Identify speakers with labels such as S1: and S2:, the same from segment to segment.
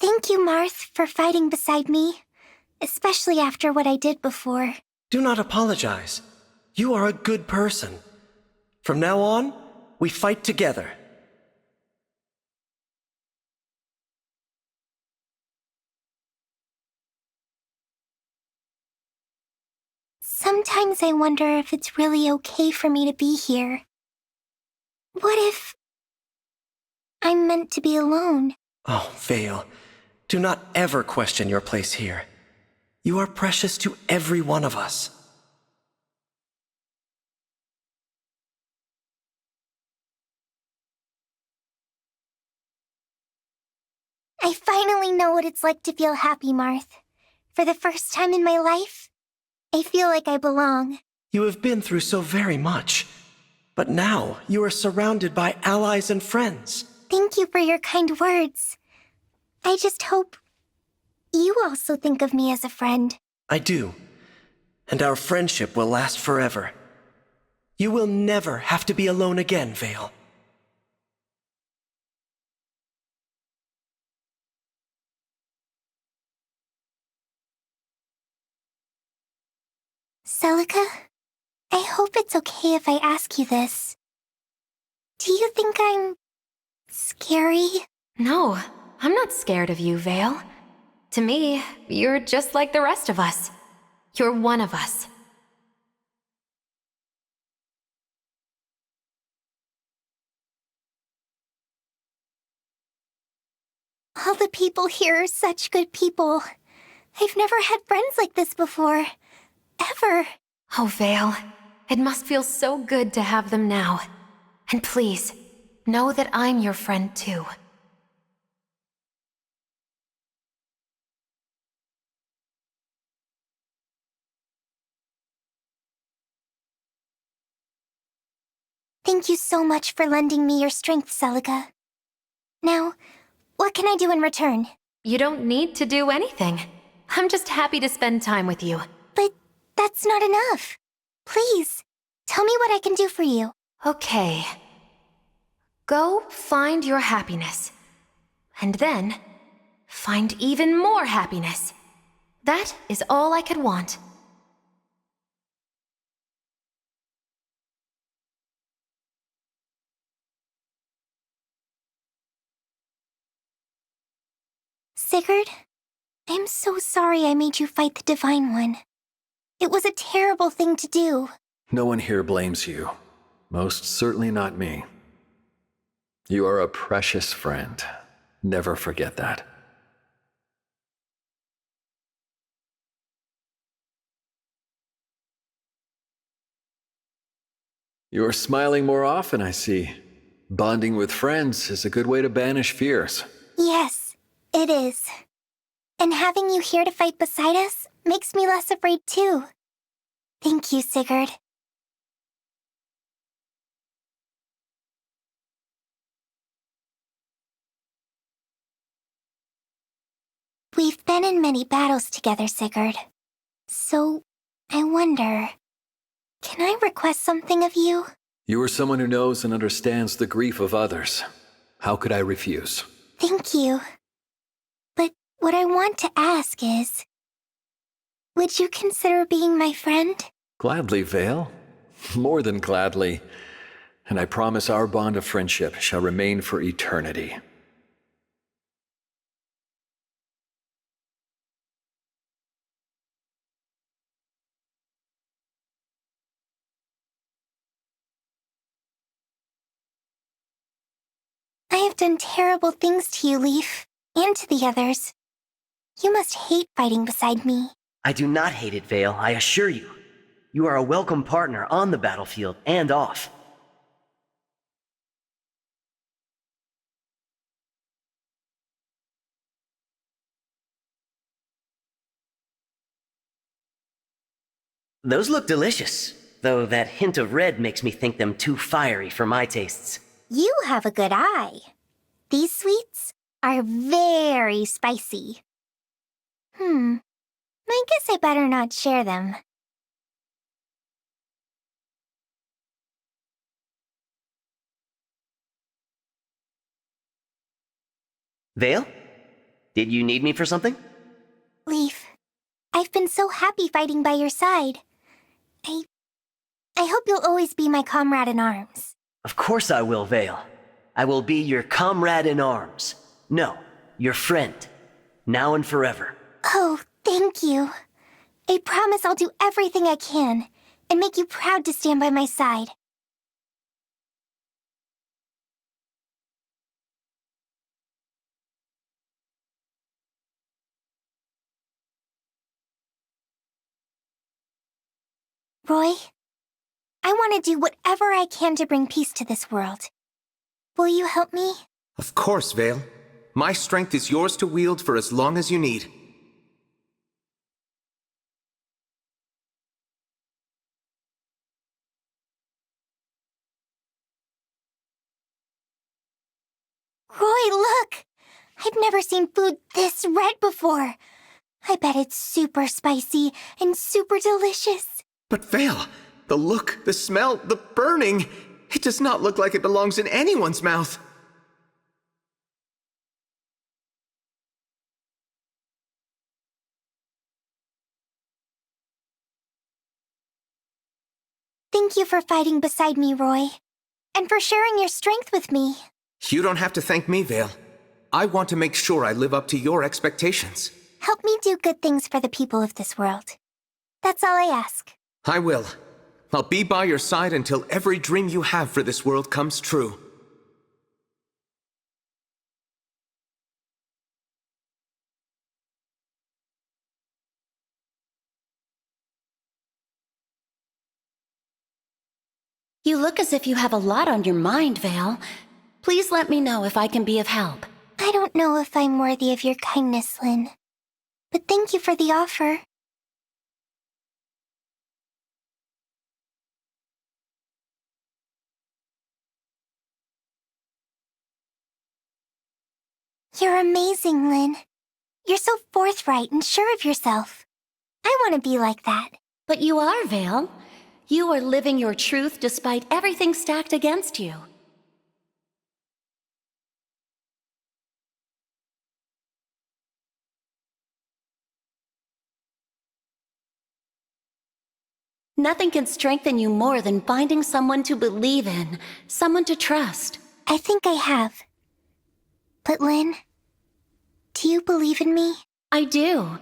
S1: Thank you, Marth, for fighting beside me, especially after what I did before.
S2: Do not apologize. You are a good person. From now on, we fight together.
S1: Sometimes I wonder if it's really okay for me to be here. What if I'm meant to be alone?
S2: Oh, Veyle, do not ever question your place here. You are precious to every one of us.
S1: I finally know what it's like to feel happy, Marth. For the first time in my life, I feel like I belong.
S2: You have been through so very much. But now, you are surrounded by allies and friends.
S1: Thank you for your kind words. I just hope you also think of me as a friend.
S2: I do. And our friendship will last forever. You will never have to be alone again, Veyle.
S1: Celica, I hope it's okay if I ask you this. Do you think I'm scary?
S3: No, I'm not scared of you, Veyle. To me, you're just like the rest of us. You're one of us.
S1: All the people here are such good people. I've never had friends like this before. Ever.
S3: Oh, Veyle, it must feel so good to have them now. And please, know that I'm your friend too.
S1: Thank you so much for lending me your strength, Celica. Now, what can I do in return?
S3: You don't need to do anything. I'm just happy to spend time with you.
S1: But that's not enough. Please, tell me what I can do for you.
S3: Okay. Go find your happiness. And then, find even more happiness. That is all I could want.
S1: Sigurd, I'm so sorry I made you fight the Divine One. It was a terrible thing to do.
S4: No one here blames you. Most certainly not me. You are a precious friend. Never forget that. You're smiling more often, I see. Bonding with friends is a good way to banish fears.
S1: Yes, it is. And having you here to fight beside us makes me less afraid too. Thank you, Sigurd. We've been in many battles together, Sigurd. So, I wonder, can I request something of you?
S4: You are someone who knows and understands the grief of others. How could I refuse?
S1: Thank you. But what I want to ask is, would you consider being my friend?
S4: Gladly, Veyle. More than gladly. And I promise our bond of friendship shall remain for eternity.
S1: I have done terrible things to you, Leaf, and to the others. You must hate fighting beside me.
S5: I do not hate it, Veyle, I assure you. You are a welcome partner on the battlefield and off. Those look delicious, though that hint of red makes me think them too fiery for my tastes.
S1: You have a good eye. These sweets are very spicy. I guess I better not share them.
S5: Veyle? Did you need me for something?
S1: Leaf, I've been so happy fighting by your side. I hope you'll always be my comrade in arms.
S5: Of course I will, Veyle. I will be your comrade in arms. No, your friend. Now and forever.
S1: Oh, thank you. I promise I'll do everything I can and make you proud to stand by my side. Roy, I want to do whatever I can to bring peace to this world. Will you help me?
S6: Of course, Veyle. My strength is yours to wield for as long as you need.
S1: Roy, look! I've never seen food this red before. I bet it's super spicy and super delicious.
S6: But Veyle, the look, the smell, the burning, it does not look like it belongs in anyone's mouth.
S1: Thank you for fighting beside me, Roy. And for sharing your strength with me.
S6: You don't have to thank me, Veyle. I want to make sure I live up to your expectations.
S1: Help me do good things for the people of this world. That's all I ask.
S6: I will. I'll be by your side until every dream you have for this world comes true.
S7: You look as if you have a lot on your mind, Veyle. Please let me know if I can be of help.
S1: I don't know if I'm worthy of your kindness, Lynn. But thank you for the offer. You're amazing, Lynn. You're so forthright and sure of yourself. I want to be like that.
S7: But you are, Veyle. You are living your truth despite everything stacked against you. Nothing can strengthen you more than finding someone to believe in, someone to trust.
S1: I think I have. But Lynn, do you believe in me?
S7: I do.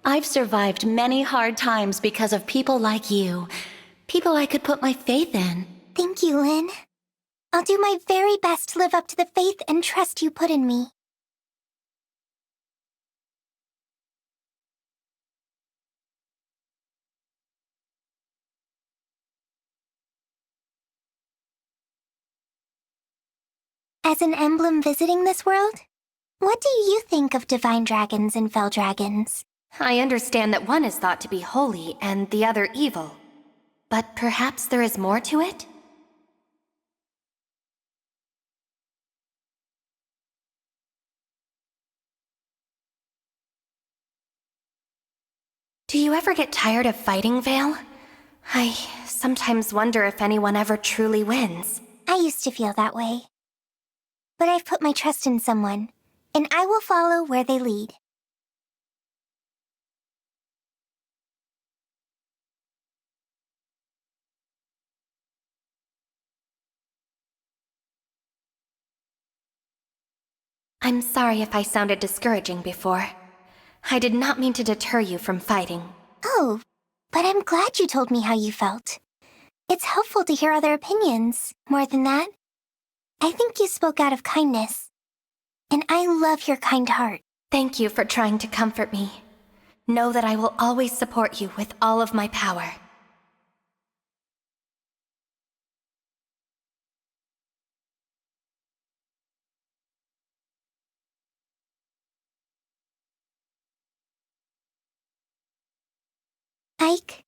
S7: I've survived many hard times because of people like you. People I could put my faith in.
S1: Thank you, Lynn. I'll do my very best to live up to the faith and trust you put in me. As an emblem visiting this world, what do you think of divine dragons and fell dragons?
S3: I understand that one is thought to be holy and the other evil. But perhaps there is more to it? Do you ever get tired of fighting, Veyle? I sometimes wonder if anyone ever truly wins.
S1: I used to feel that way. But I've put my trust in someone, and I will follow where they lead.
S3: I'm sorry if I sounded discouraging before. I did not mean to deter you from fighting.
S1: Oh, but I'm glad you told me how you felt. It's helpful to hear other opinions. More than that, I think you spoke out of kindness. And I love your kind heart.
S3: Thank you for trying to comfort me. Know that I will always support you with all of my power.
S1: Ike,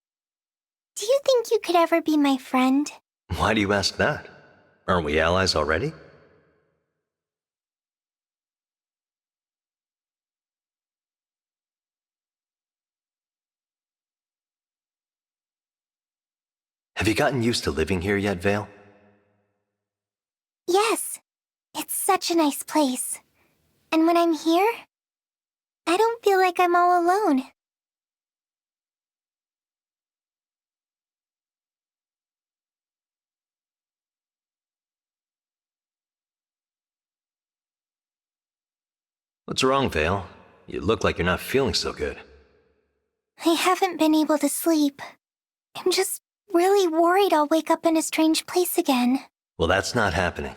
S1: do you think you could ever be my friend?
S8: Why do you ask that? Aren't we allies already? Have you gotten used to living here yet, Veyle?
S1: Yes. It's such a nice place. And when I'm here, I don't feel like I'm all alone.
S8: What's wrong, Veyle? You look like you're not feeling so good.
S1: I haven't been able to sleep. I'm just really worried I'll wake up in a strange place again.
S8: Well, that's not happening.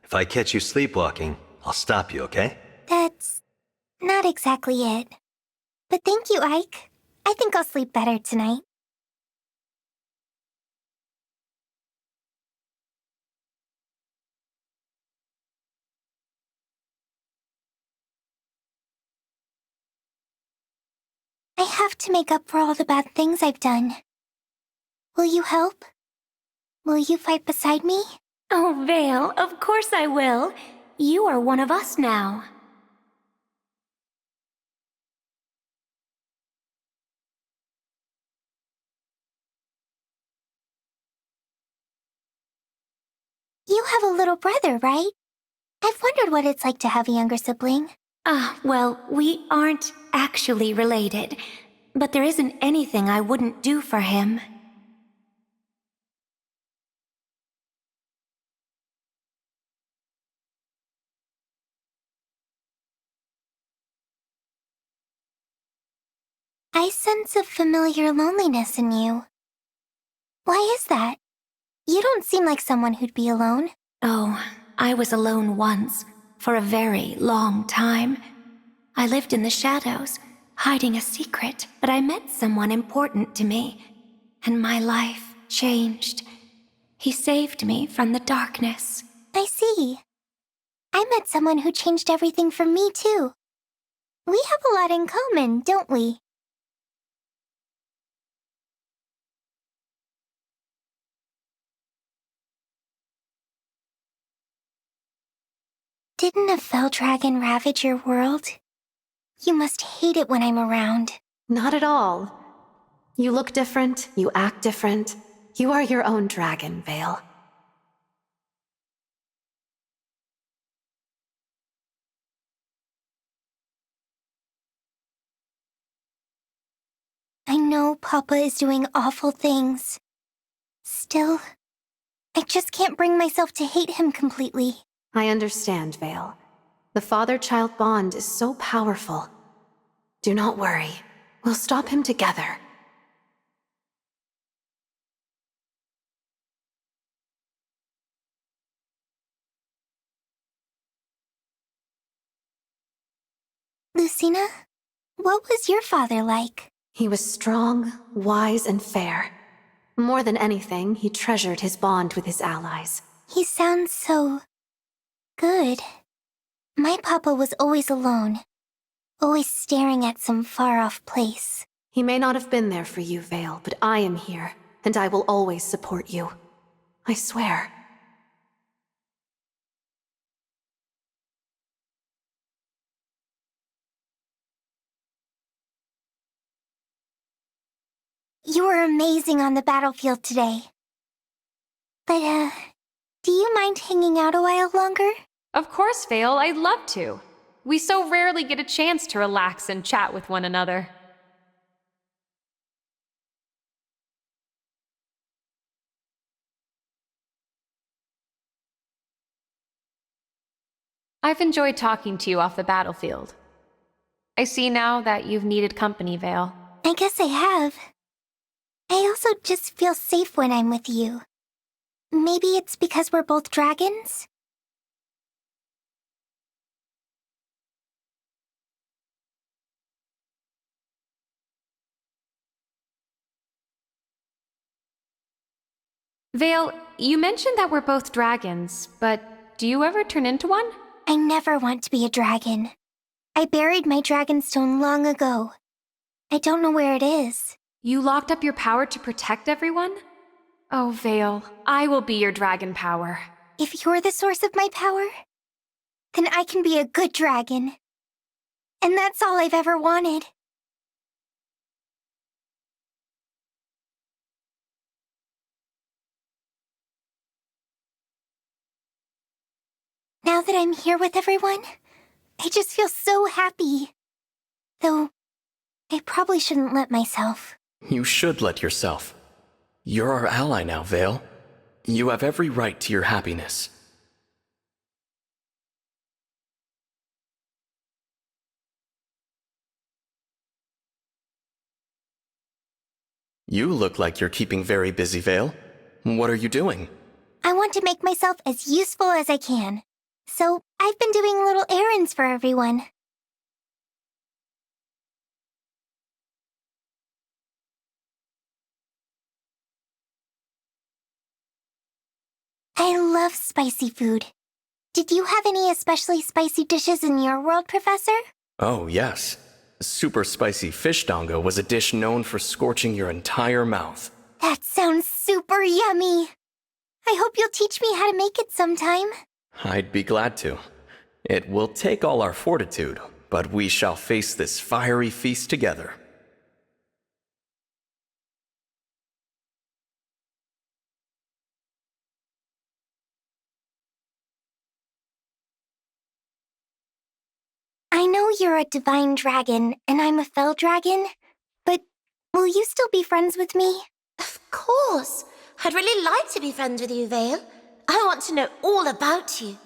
S8: If I catch you sleepwalking, I'll stop you, okay?
S1: That's not exactly it. But thank you, Ike. I think I'll sleep better tonight. I have to make up for all the bad things I've done. Will you help? Will you fight beside me?
S3: Oh, Veyle, of course I will. You are one of us now.
S1: You have a little brother, right? I've wondered what it's like to have a younger sibling.
S3: Well, we aren't actually related, but there isn't anything I wouldn't do for him.
S1: I sense a familiar loneliness in you. Why is that? You don't seem like someone who'd be alone.
S3: Oh, I was alone once, for a very long time. I lived in the shadows, hiding a secret, but I met someone important to me, and my life changed. He saved me from the darkness.
S1: I see. I met someone who changed everything for me, too. We have a lot in common, don't we? Didn't a fell dragon ravage your world? You must hate it when I'm around.
S9: Not at all. You look different, you act different. You are your own dragon, Veyle.
S1: I know Papa is doing awful things. Still, I just can't bring myself to hate him completely.
S9: I understand, Veyle. The father-child bond is so powerful. Do not worry. We'll stop him together.
S1: Lucina, what was your father like?
S9: He was strong, wise, and fair. More than anything, he treasured his bond with his allies.
S1: He sounds so good. My papa was always alone, always staring at some far-off place.
S9: He may not have been there for you, Veyle, but I am here, and I will always support you. I swear.
S1: You were amazing on the battlefield today. But, do you mind hanging out a while longer?
S10: Of course, Veyle, I'd love to. We so rarely get a chance to relax and chat with one another. I've enjoyed talking to you off the battlefield. I see now that you've needed company, Veyle.
S1: I guess I have. I also just feel safe when I'm with you. Maybe it's because we're both dragons?
S10: Veyle, you mentioned that we're both dragons, but do you ever turn into one?
S1: I never want to be a dragon. I buried my dragonstone long ago. I don't know where it is.
S10: You locked up your power to protect everyone? Oh, Veyle, I will be your dragon power.
S1: If you're the source of my power, then I can be a good dragon. And that's all I've ever wanted. Now that I'm here with everyone, I just feel so happy. Though, I probably shouldn't let myself.
S2: You should let yourself. You're our ally now, Veyle. You have every right to your happiness. You look like you're keeping very busy, Veyle. What are you doing?
S1: I want to make myself as useful as I can. So, I've been doing little errands for everyone. I love spicy food. Did you have any especially spicy dishes in your world, Professor?
S2: Oh, yes. Super spicy fish dongo was a dish known for scorching your entire mouth.
S1: That sounds super yummy. I hope you'll teach me how to make it sometime.
S2: I'd be glad to. It will take all our fortitude, but we shall face this fiery feast together.
S1: I know you're a divine dragon, and I'm a fell dragon, but will you still be friends with me?
S11: Of course. I'd really like to be friends with you, Veyle. I want to know all about you.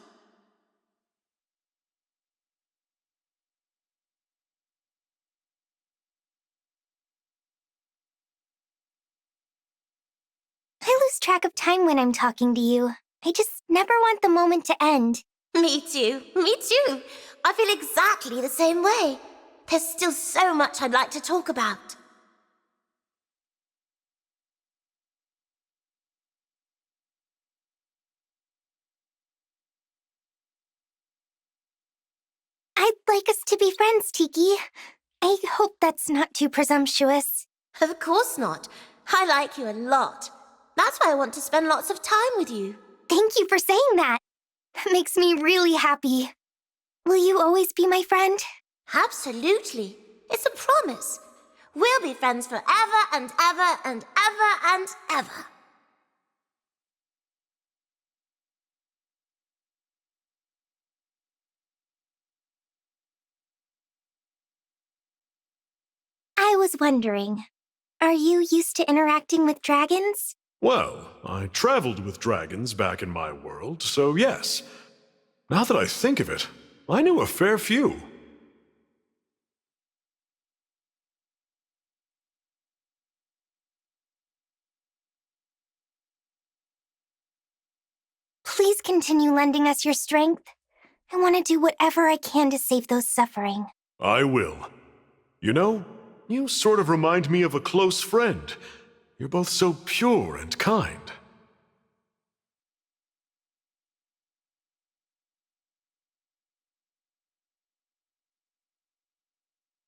S1: I lose track of time when I'm talking to you. I just never want the moment to end.
S11: Me too. Me too. I feel exactly the same way. There's still so much I'd like to talk about.
S1: I'd like us to be friends, Tiki. I hope that's not too presumptuous.
S11: Of course not. I like you a lot. That's why I want to spend lots of time with you.
S1: Thank you for saying that. That makes me really happy. Will you always be my friend?
S11: Absolutely. It's a promise. We'll be friends forever and ever and ever and ever.
S1: I was wondering, are you used to interacting with dragons?
S12: Well, I traveled with dragons back in my world, so yes. Now that I think of it, I knew a fair few.
S1: Please continue lending us your strength. I want to do whatever I can to save those suffering.
S12: I will. You know, you sort of remind me of a close friend. You're both so pure and kind.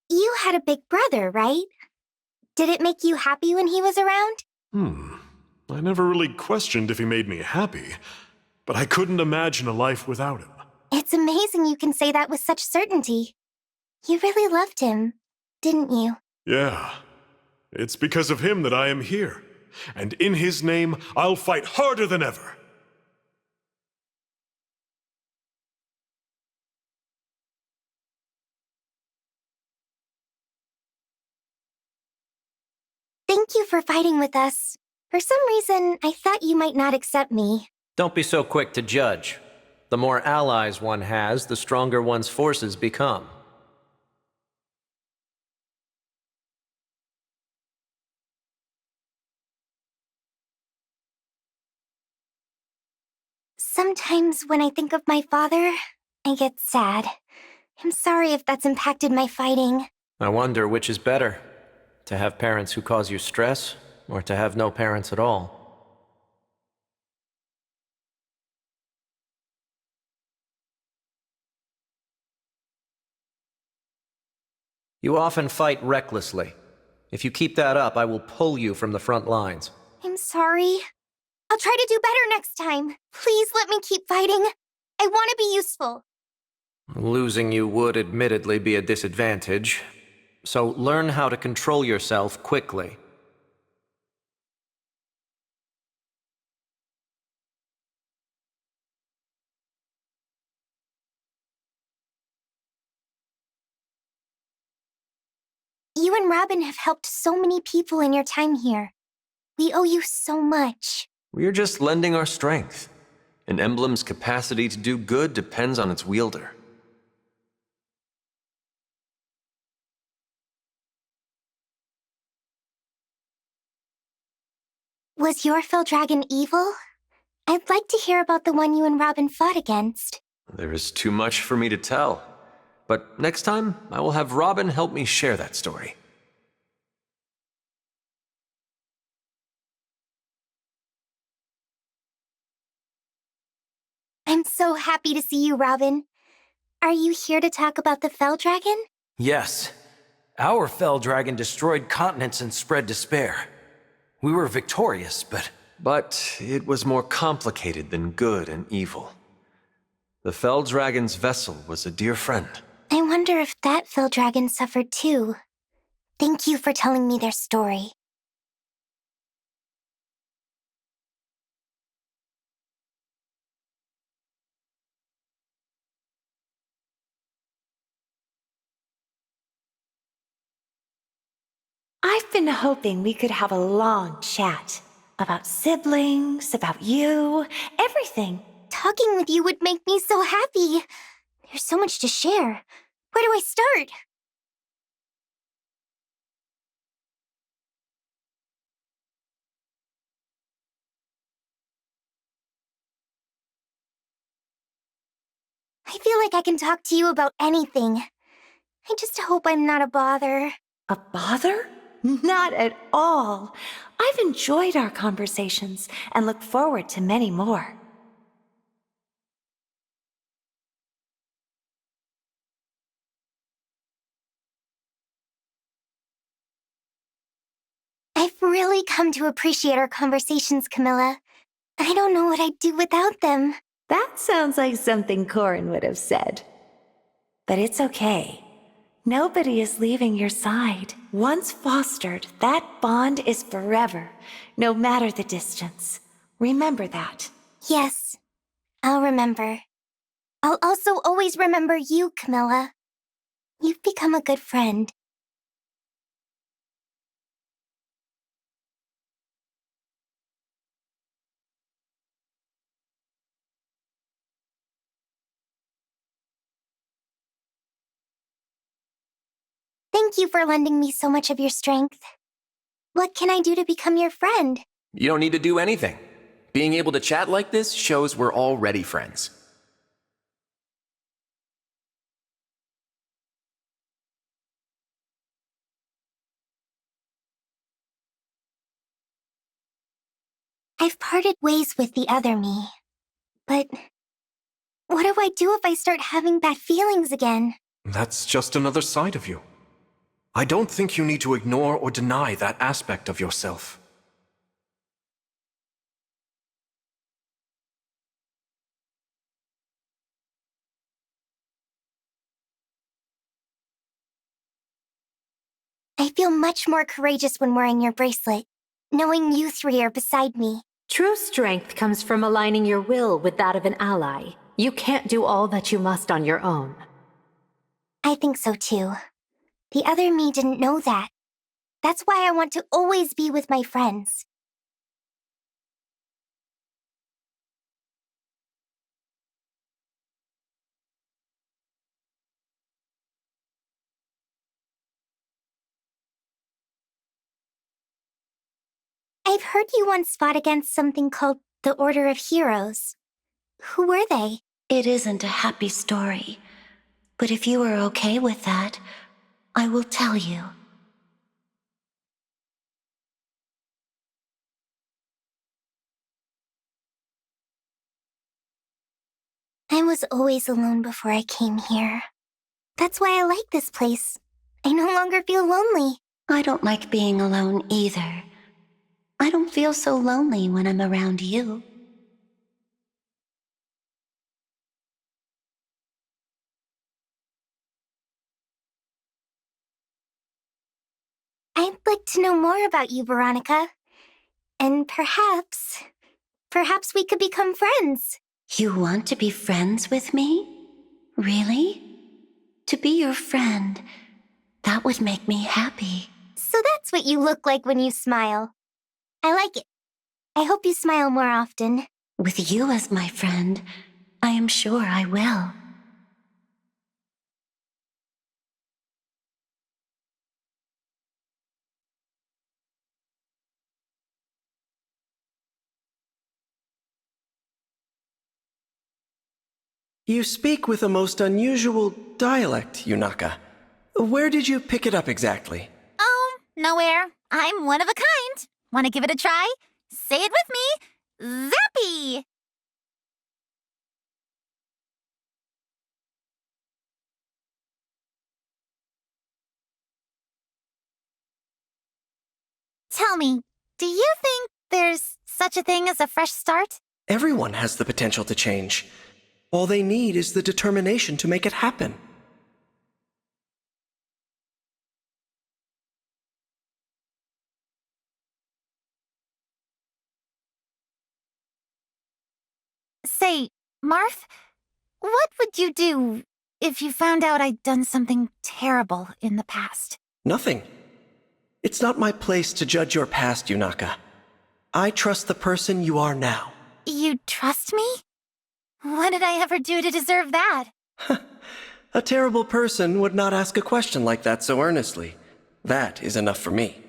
S1: You had a big brother, right? Did it make you happy when he was around?
S12: I never really questioned if he made me happy, but I couldn't imagine a life without him.
S1: It's amazing you can say that with such certainty. You really loved him, didn't you?
S12: Yeah. It's because of him that I am here. And in his name, I'll fight harder than ever.
S1: Thank you for fighting with us. For some reason, I thought you might not accept me.
S13: Don't be so quick to judge. The more allies one has, the stronger one's forces become.
S1: Sometimes when I think of my father, I get sad. I'm sorry if that's impacted my fighting.
S13: I wonder which is better, to have parents who cause you stress, or to have no parents at all. You often fight recklessly. If you keep that up, I will pull you from the front lines.
S1: I'm sorry. I'll try to do better next time. Please let me keep fighting. I want to be useful.
S13: Losing you would admittedly be a disadvantage, so learn how to control yourself quickly.
S1: and Robin have helped so many people in your time here. We owe you so much.
S14: We're just lending our strength. An emblem's capacity to do good depends on its wielder.
S1: Was your fell dragon evil? I'd like to hear about the one you and Robin fought against.
S14: There is too much for me to tell. But next time, I will have Robin help me share that story.
S1: I'm so happy to see you, Robin. Are you here to talk about the fell dragon?
S15: Yes. Our fell dragon destroyed continents and spread despair. We were victorious, but...
S14: But it was more complicated than good and evil. The fell dragon's vessel was a dear friend.
S1: I wonder if that fell dragon suffered too. Thank you for telling me their story.
S16: I've been hoping we could have a long chat about siblings, about you, everything.
S1: Talking with you would make me so happy. There's so much to share. Where do I start? I feel like I can talk to you about anything. I just hope I'm not a bother.
S16: A bother? Not at all. I've enjoyed our conversations and look forward to many more.
S1: I've really come to appreciate our conversations, Camilla. I don't know what I'd do without them.
S16: That sounds like something Corin would have said. But it's okay. Nobody is leaving your side. Once fostered, that bond is forever, no matter the distance. Remember that.
S1: Yes, I'll remember. I'll also always remember you, Camilla. You've become a good friend. Thank you for lending me so much of your strength. What can I do to become your friend?
S17: You don't need to do anything. Being able to chat like this shows we're already friends.
S1: I've parted ways with the other me. But what do I do if I start having bad feelings again?
S12: That's just another side of you. I don't think you need to ignore or deny that aspect of yourself.
S1: I feel much more courageous when wearing your bracelet, knowing you three are beside me.
S9: True strength comes from aligning your will with that of an ally. You can't do all that you must on your own.
S1: I think so too. The other me didn't know that. That's why I want to always be with my friends. I've heard you once fought against something called the Order of Heroes. Who were they?
S7: It isn't a happy story, but if you are okay with that, I will tell you.
S1: I was always alone before I came here. That's why I like this place. I no longer feel lonely.
S7: I don't like being alone either. I don't feel so lonely when I'm around you.
S1: I'd like to know more about you, Veronica. And perhaps we could become friends.
S7: You want to be friends with me? Really? To be your friend, That would make me happy.
S1: So that's what you look like when you smile. I like it. I hope you smile more often.
S7: With you as my friend, I am sure I will.
S2: You speak with a most unusual dialect, Yunaka. Where did you pick it up exactly?
S11: Oh, nowhere. I'm one of a kind. Want to give it a try? Say it with me. Zappy! Tell me, do you think there's such a thing as a fresh start?
S2: Everyone has the potential to change. All they need is the determination to make it happen.
S11: Say, Marth, what would you do if you found out I'd done something terrible in the past?
S2: Nothing. It's not my place to judge your past, Yunaka. I trust the person you are now.
S11: You trust me? What did I ever do to deserve that?
S2: A terrible person would not ask a question like that so earnestly. That is enough for me.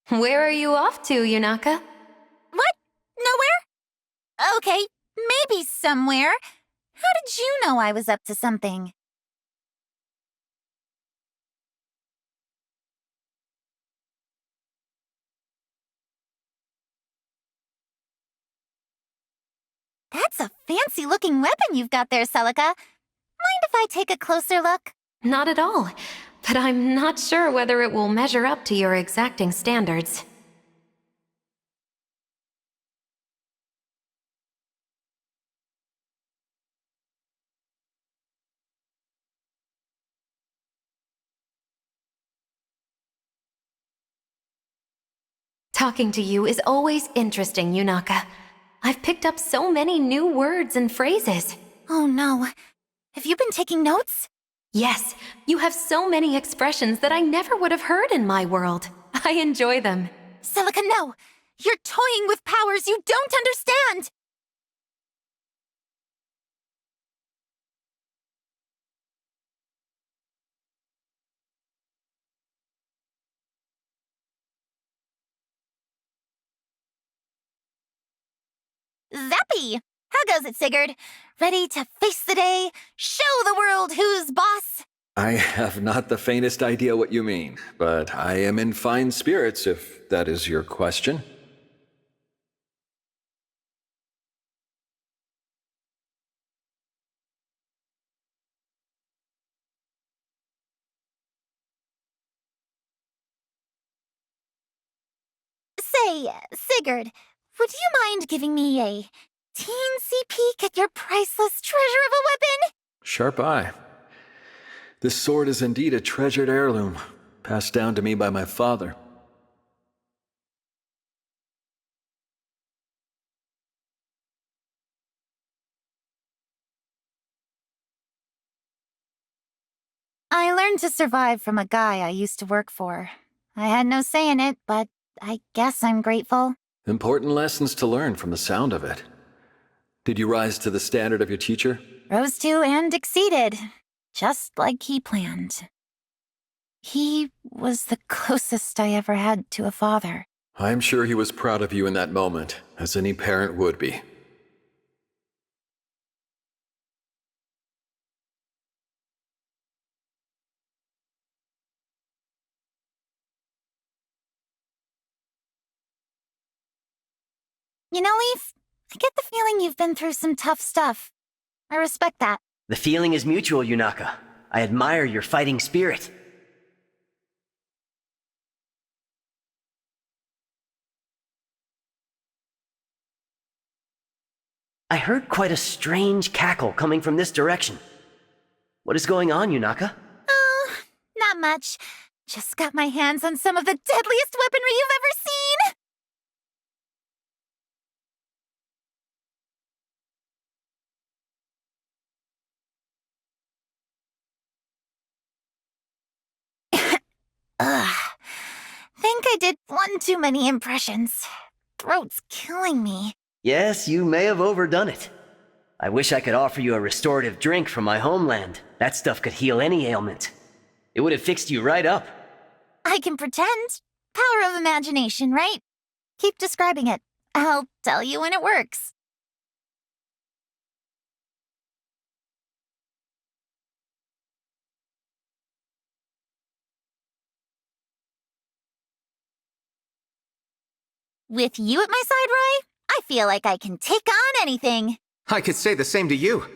S3: Where are you off to, Yunaka?
S11: What? Nowhere? Okay, maybe somewhere. How did you know I was up to something? That's a fancy-looking weapon you've got there, Celica. Mind if I take a closer look?
S3: Not at all, but I'm not sure whether it will measure up to your exacting standards. Talking to you is always interesting, Yunaka. I've picked up so many new words and phrases.
S11: Oh no. Have you been taking notes?
S3: Yes, you have so many expressions that I never would have heard in my world. I enjoy them.
S11: Celica, no! You're toying with powers you don't understand! Zappy! How goes it, Sigurd? Ready to face the day? Show the world who's boss?
S4: I have not the faintest idea what you mean, but I am in fine spirits if that is your question.
S11: Say, Sigurd, would you mind giving me a teensy peek at your priceless treasure of a weapon?
S4: Sharp eye. This sword is indeed a treasured heirloom, passed down to me by my father.
S11: I learned to survive from a guy I used to work for. I had no say in it, but I guess I'm grateful.
S4: Important lessons to learn from the sound of it. Did you rise to the standard of your teacher?
S11: Rose to and exceeded, just like he planned. He was the closest I ever had to a father.
S4: I'm sure he was proud of you in that moment, as any parent would be.
S11: You know, Leaf, I get the feeling you've been through some tough stuff. I respect that.
S5: The feeling is mutual, Yunaka. I admire your fighting spirit. I heard quite a strange cackle coming from this direction. What is going on, Yunaka?
S11: Oh, not much. Just got my hands on some of the deadliest weaponry you've ever seen! Ugh. Think I did one too many impressions. Throat's killing me.
S5: Yes, you may have overdone it. I wish I could offer you a restorative drink from my homeland. That stuff could heal any ailment. It would have fixed you right up.
S11: I can pretend. Power of imagination, right? Keep describing it. I'll tell you when it works. With you at my side, Roy, I feel like I can take on anything.
S6: I could say the same to you.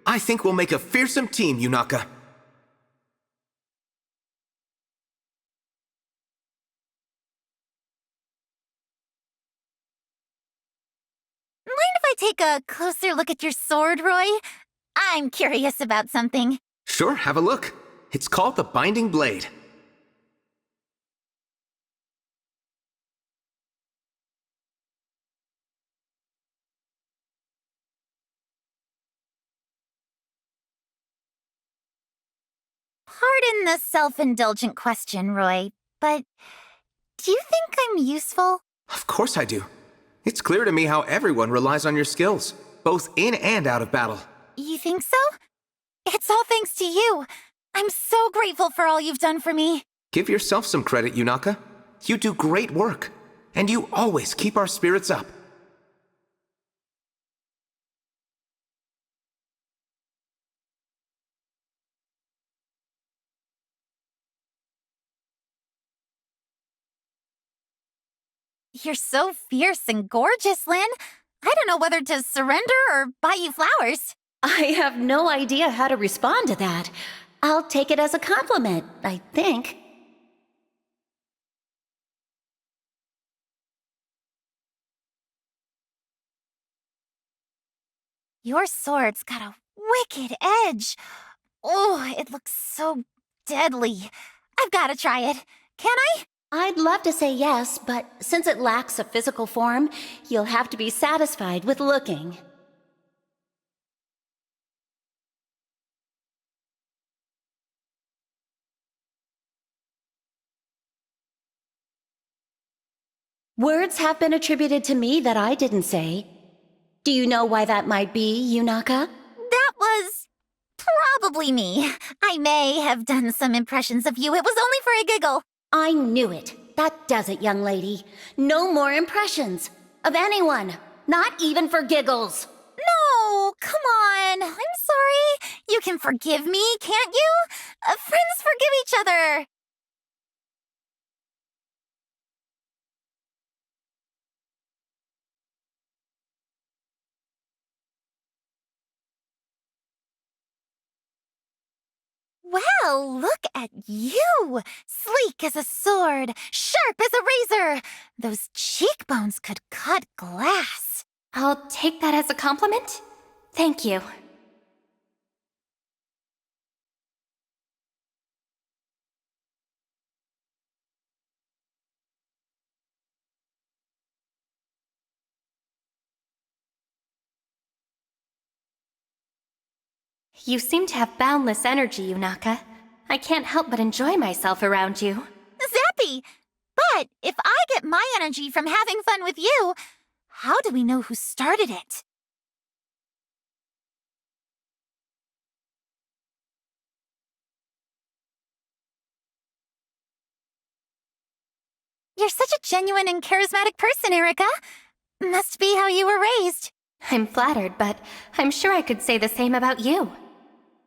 S6: I think we'll make a fearsome team, Yunaka.
S11: Mind if I take a closer look at your sword, Roy? I'm curious about something.
S6: Sure, have a look. It's called the Binding Blade.
S11: Pardon the self-indulgent question, Roy, but do you think I'm useful?
S6: Of course I do. It's clear to me how everyone relies on your skills, both in and out of battle.
S11: You think so? It's all thanks to you. I'm so grateful for all you've done for me.
S6: Give yourself some credit, Yunaka. You do great work, and you always keep our spirits up.
S11: You're so fierce and gorgeous, Lynn. I don't know whether to surrender or buy you flowers.
S7: I have no idea how to respond to that. I'll take it as a compliment, I think.
S11: Your sword's got a wicked edge. Oh, it looks so deadly. I've got to try it. Can I?
S7: I'd love to say yes, but since it lacks a physical form, you'll have to be satisfied with looking. Words have been attributed to me that I didn't say. Do you know why that might be, Yunaka?
S11: That was probably me. I may have done some impressions of you. It was only for a giggle.
S7: I knew it. That does it, young lady. No more impressions. Of anyone. Not even for giggles.
S11: No, come on. I'm sorry. You can forgive me, can't you? Friends forgive each other. Well, look at you! Sleek as a sword, sharp as a razor. Those cheekbones could cut glass.
S3: I'll take that as a compliment. Thank you. You seem to have boundless energy, Yunaka. I can't help but enjoy myself around you.
S11: Zappy! But if I get my energy from having fun with you, how do we know who started it? You're such a genuine and charismatic person, Erica. Must be how you were raised.
S3: I'm flattered, but I'm sure I could say the same about you.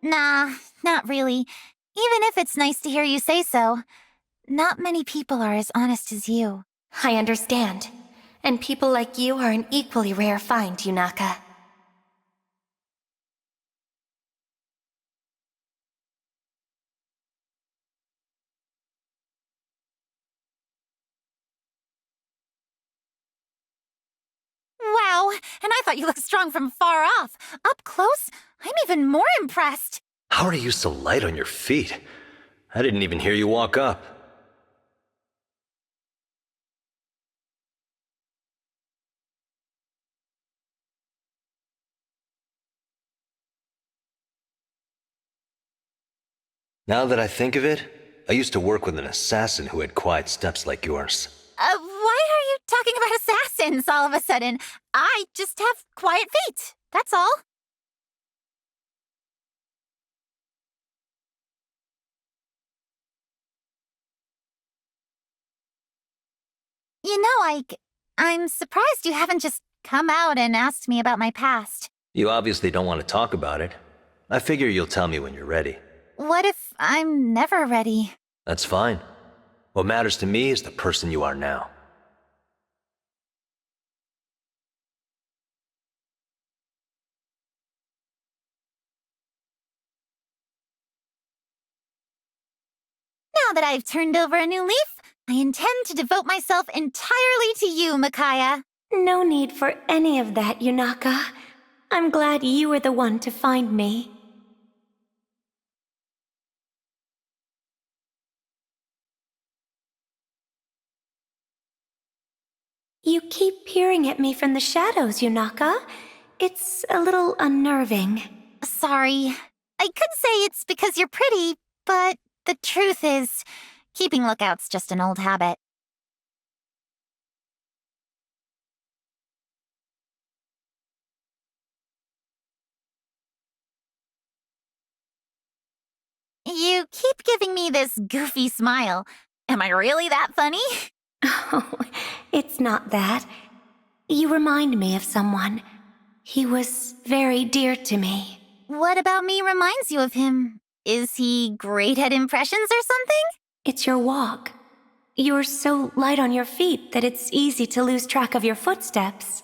S11: Nah, not really. Even if it's nice to hear you say so. Not many people are as honest as you.
S3: I understand. And people like you are an equally rare find, Yunaka.
S11: Wow, and I thought you looked strong from far off. Up close, I'm even more impressed.
S8: How are you so light on your feet? I didn't even hear you walk up. Now that I think of it, I used to work with an assassin who had quiet steps like yours.
S11: Why are you talking about assassins all of a sudden? I just have quiet feet, that's all. You know, I'm surprised you haven't just come out and asked me about my past.
S8: You obviously don't want to talk about it. I figure you'll tell me when you're ready.
S11: What if I'm never ready?
S8: That's fine. What matters to me is the person you are now.
S11: Now that I've turned over a new leaf, I intend to devote myself entirely to you, Micaiah.
S3: No need for any of that, Yunaka. I'm glad you were the one to find me. You keep peering at me from the shadows, Yunaka. It's a little unnerving.
S11: Sorry. I could say it's because you're pretty, but the truth is, keeping lookout's just an old habit. You keep giving me this goofy smile. Am I really that funny?
S3: Oh, it's not that. You remind me of someone. He was very dear to me.
S11: What about me reminds you of him? Is he great at impressions or something?
S3: It's your walk. You're so light on your feet that it's easy to lose track of your footsteps.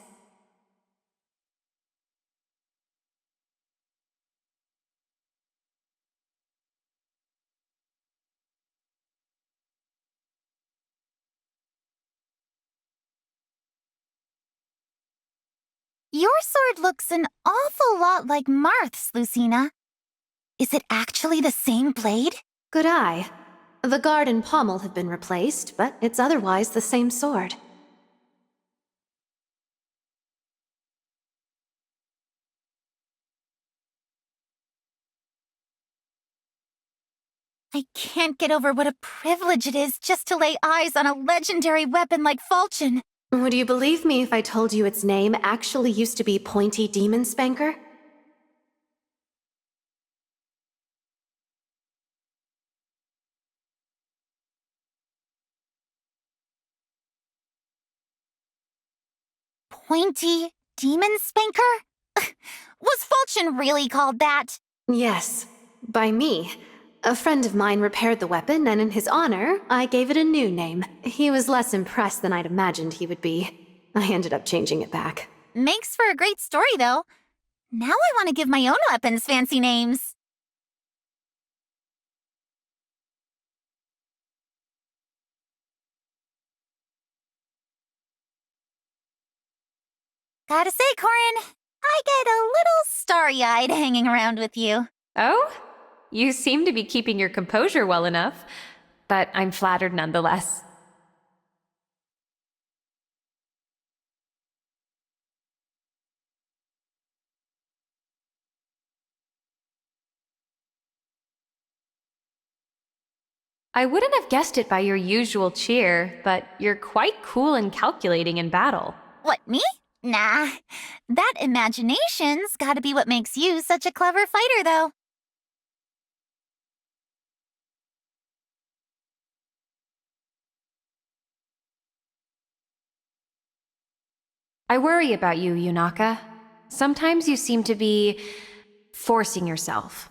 S11: Your sword looks an awful lot like Marth's, Lucina. Is it actually the same blade?
S9: Good eye. The guard and pommel have been replaced, but it's otherwise the same sword.
S11: I can't get over what a privilege it is just to lay eyes on a legendary weapon like falchion.
S9: Would you believe me if I told you its name actually used to be Pointy Demon Spanker?
S11: Pointy Demon Spanker? Was falchion really called that?
S9: Yes, by me. A friend of mine repaired the weapon, and in his honor, I gave it a new name. He was less impressed than I'd imagined he would be. I ended up changing it back.
S11: Makes for a great story, though. Now I want to give my own weapons fancy names. Gotta say, Corin, I get a little starry-eyed hanging around with you.
S10: Oh? You seem to be keeping your composure well enough, but I'm flattered nonetheless. I wouldn't have guessed it by your usual cheer, but you're quite cool and calculating in battle.
S11: What, me? Nah. That imagination's gotta be what makes you such a clever fighter, though.
S10: I worry about you, Yunaka. Sometimes you seem to be forcing yourself.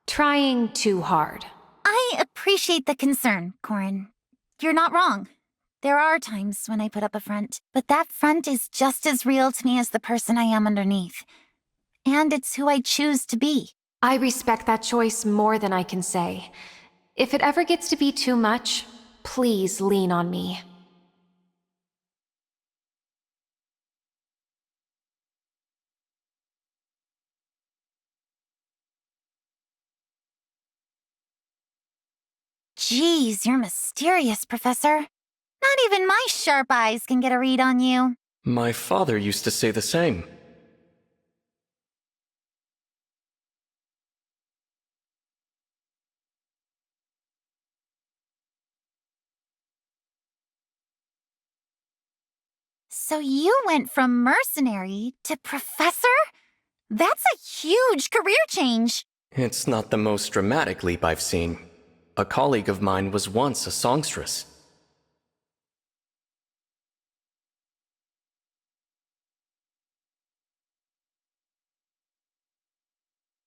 S10: Trying too hard.
S11: I appreciate the concern, Corin. You're not wrong. There are times when I put up a front, but that front is just as real to me as the person I am underneath. And it's who I choose to be.
S10: I respect that choice more than I can say. If it ever gets to be too much, please lean on me.
S11: Geez, you're mysterious, Professor. Not even my sharp eyes can get a read on you.
S2: My father used to say the same.
S11: So you went from mercenary to professor? That's a huge career change.
S2: It's not the most dramatic leap I've seen. A colleague of mine was once a songstress.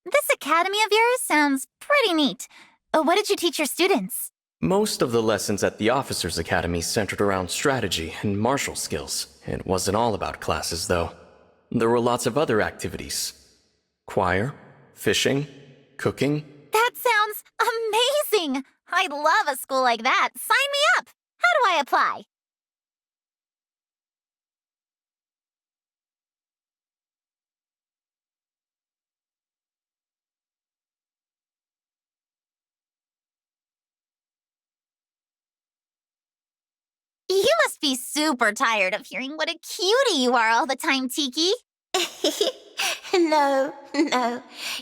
S11: This academy of yours sounds pretty neat. What did you teach your students?
S2: Most of the lessons at the Officers' Academy centered around strategy and martial skills. It wasn't all about classes, though. There were lots of other activities. Choir, fishing, cooking.
S11: That sounds amazing! I'd love a school like that. Sign me up! How do I apply? You must be super tired of hearing what a cutie you are all the time, Tiki.
S1: No.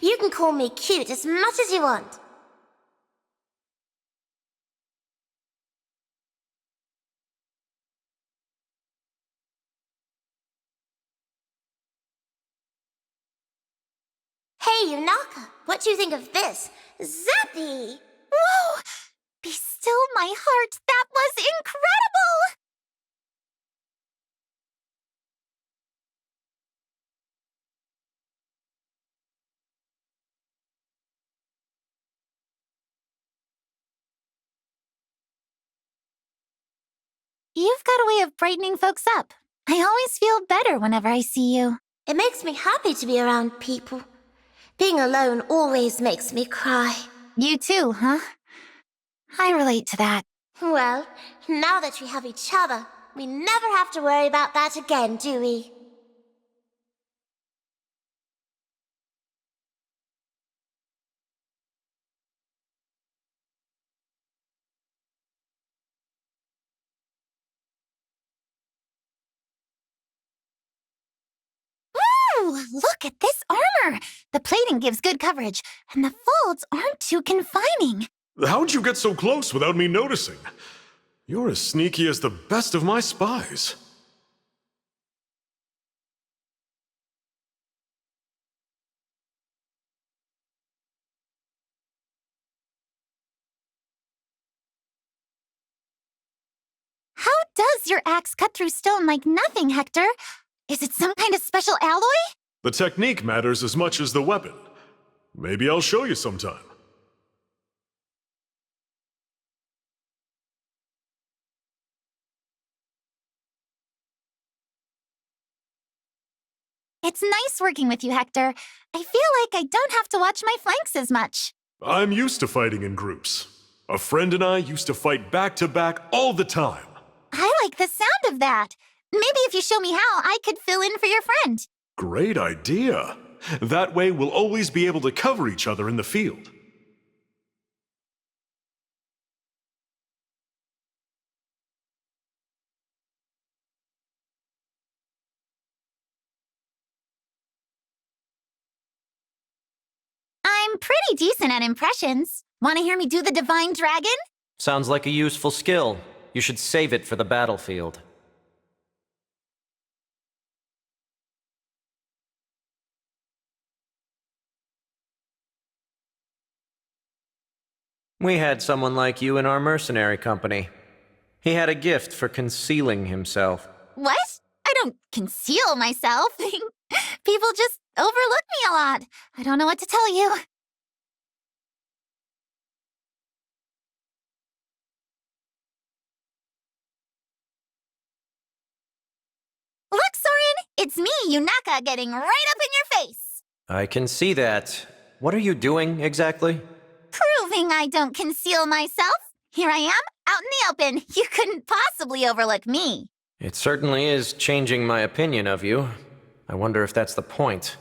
S1: You can call me cute as much as you want. Hey, Yunaka, what do you think of this? Zappy!
S11: Whoa! Be still, my heart. That was incredible! You've got a way of brightening folks up. I always feel better whenever I see you.
S1: It makes me happy to be around people. Being alone always makes me cry.
S11: You too, huh? I relate to that.
S1: Well, now that we have each other, we never have to worry about that again, do we?
S11: Ooh, look at this armor! The plating gives good coverage, and the folds aren't too confining.
S12: How'd you get so close without me noticing? You're as sneaky as the best of my spies.
S11: How does your axe cut through stone like nothing, Hector? Is it some kind of special alloy?
S12: The technique matters as much as the weapon. Maybe I'll show you sometime.
S11: It's nice working with you, Hector. I feel like I don't have to watch my flanks as much.
S12: I'm used to fighting in groups. A friend and I used to fight back to back all the time.
S11: I like the sound of that. Maybe if you show me how, I could fill in for your friend.
S12: Great idea. That way we'll always be able to cover each other in the field.
S11: I'm pretty decent at impressions. Want to hear me do the Divine Dragon?
S13: Sounds like a useful skill. You should save it for the battlefield. We had someone like you in our mercenary company. He had a gift for concealing himself.
S11: What? I don't conceal myself. People just overlook me a lot. I don't know what to tell you. Look, Soren! It's me, Yunaka, getting right up in your face!
S13: I can see that. What are you doing exactly?
S11: Proving I don't conceal myself. Here I am, out in the open. You couldn't possibly overlook me.
S13: It certainly is changing my opinion of you. I wonder if that's the point.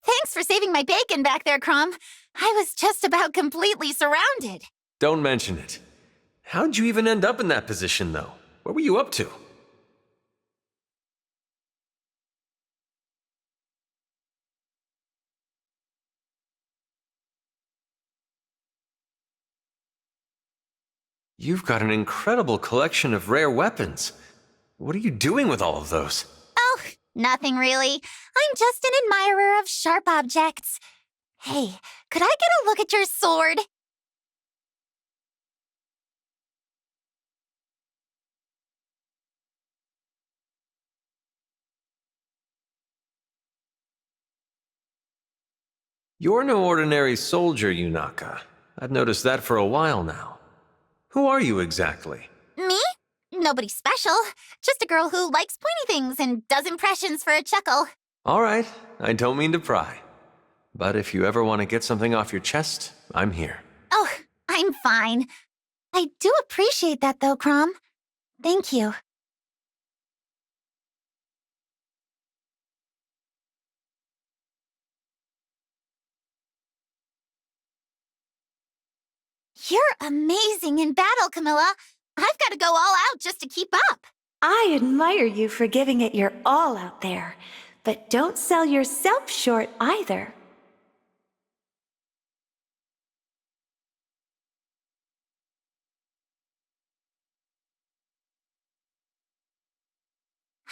S11: Thanks for saving my bacon back there, Crom. I was just about completely surrounded.
S14: Don't mention it. How'd you even end up in that position, though? What were you up to? You've got an incredible collection of rare weapons. What are you doing with all of those?
S11: Oh, nothing really. I'm just an admirer of sharp objects. Hey, could I get a look at your sword?
S14: You're no ordinary soldier, Yunaka. I've noticed that for a while now. Who are you exactly?
S11: Me? Nobody special. Just a girl who likes pointy things and does impressions for a chuckle.
S14: All right, I don't mean to pry. But if you ever want to get something off your chest, I'm here.
S11: Oh, I'm fine. I do appreciate that though, Crom. Thank you. You're amazing in battle, Camilla. I've got to go all out just to keep up.
S16: I admire you for giving it your all out there, but don't sell yourself short either.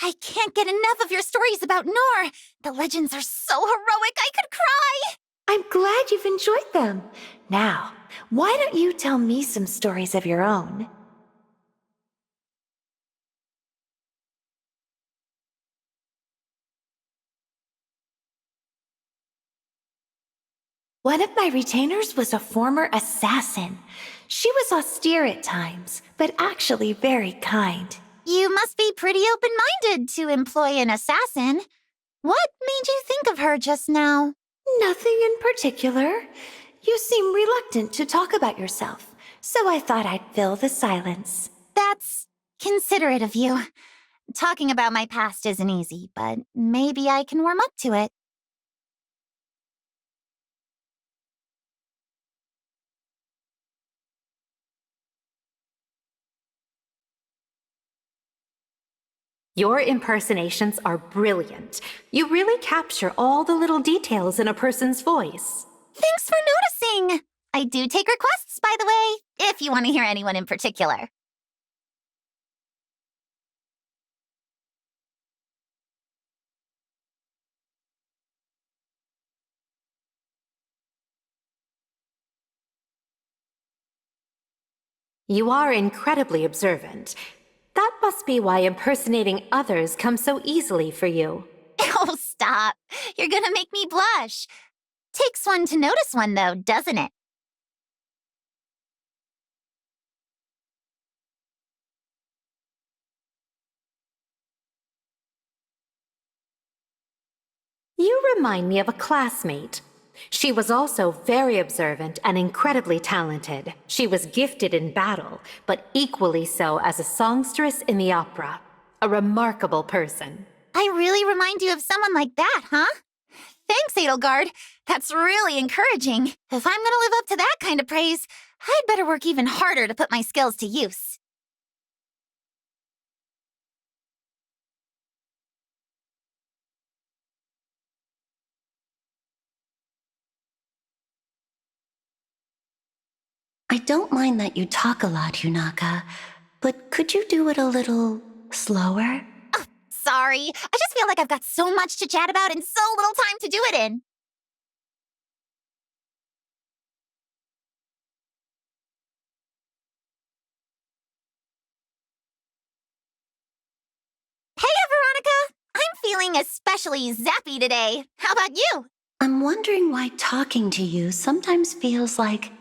S11: I can't get enough of your stories about Nor. The legends are so heroic I could cry.
S16: I'm glad you've enjoyed them. Now, why don't you tell me some stories of your own? One of my retainers was a former assassin. She was austere at times, but actually very kind.
S11: You must be pretty open-minded to employ an assassin. What made you think of her just now?
S16: Nothing in particular. You seem reluctant to talk about yourself, so I thought I'd fill the silence.
S11: That's considerate of you. Talking about my past isn't easy, but maybe I can warm up to it.
S18: Your impersonations are brilliant. You really capture all the little details in a person's voice.
S11: Thanks for noticing. I do take requests, by the way, if you want to hear anyone in particular.
S18: You are incredibly observant. That must be why impersonating others comes so easily for you.
S11: Oh, stop. You're gonna make me blush. Takes one to notice one, though, doesn't it?
S18: You remind me of a classmate. She was also very observant and incredibly talented. She was gifted in battle, but equally so as a songstress in the opera. A remarkable person.
S11: I really remind you of someone like that, huh? Thanks, Edelgard. That's really encouraging. If I'm gonna live up to that kind of praise, I'd better work even harder to put my skills to use.
S3: I don't mind that you talk a lot, Yunaka, but could you do it a little slower?
S11: Oh, sorry. I just feel like I've got so much to chat about and so little time to do it in. Hey, Veronica! I'm feeling especially zappy today. How about you?
S3: I'm wondering why talking to you sometimes feels like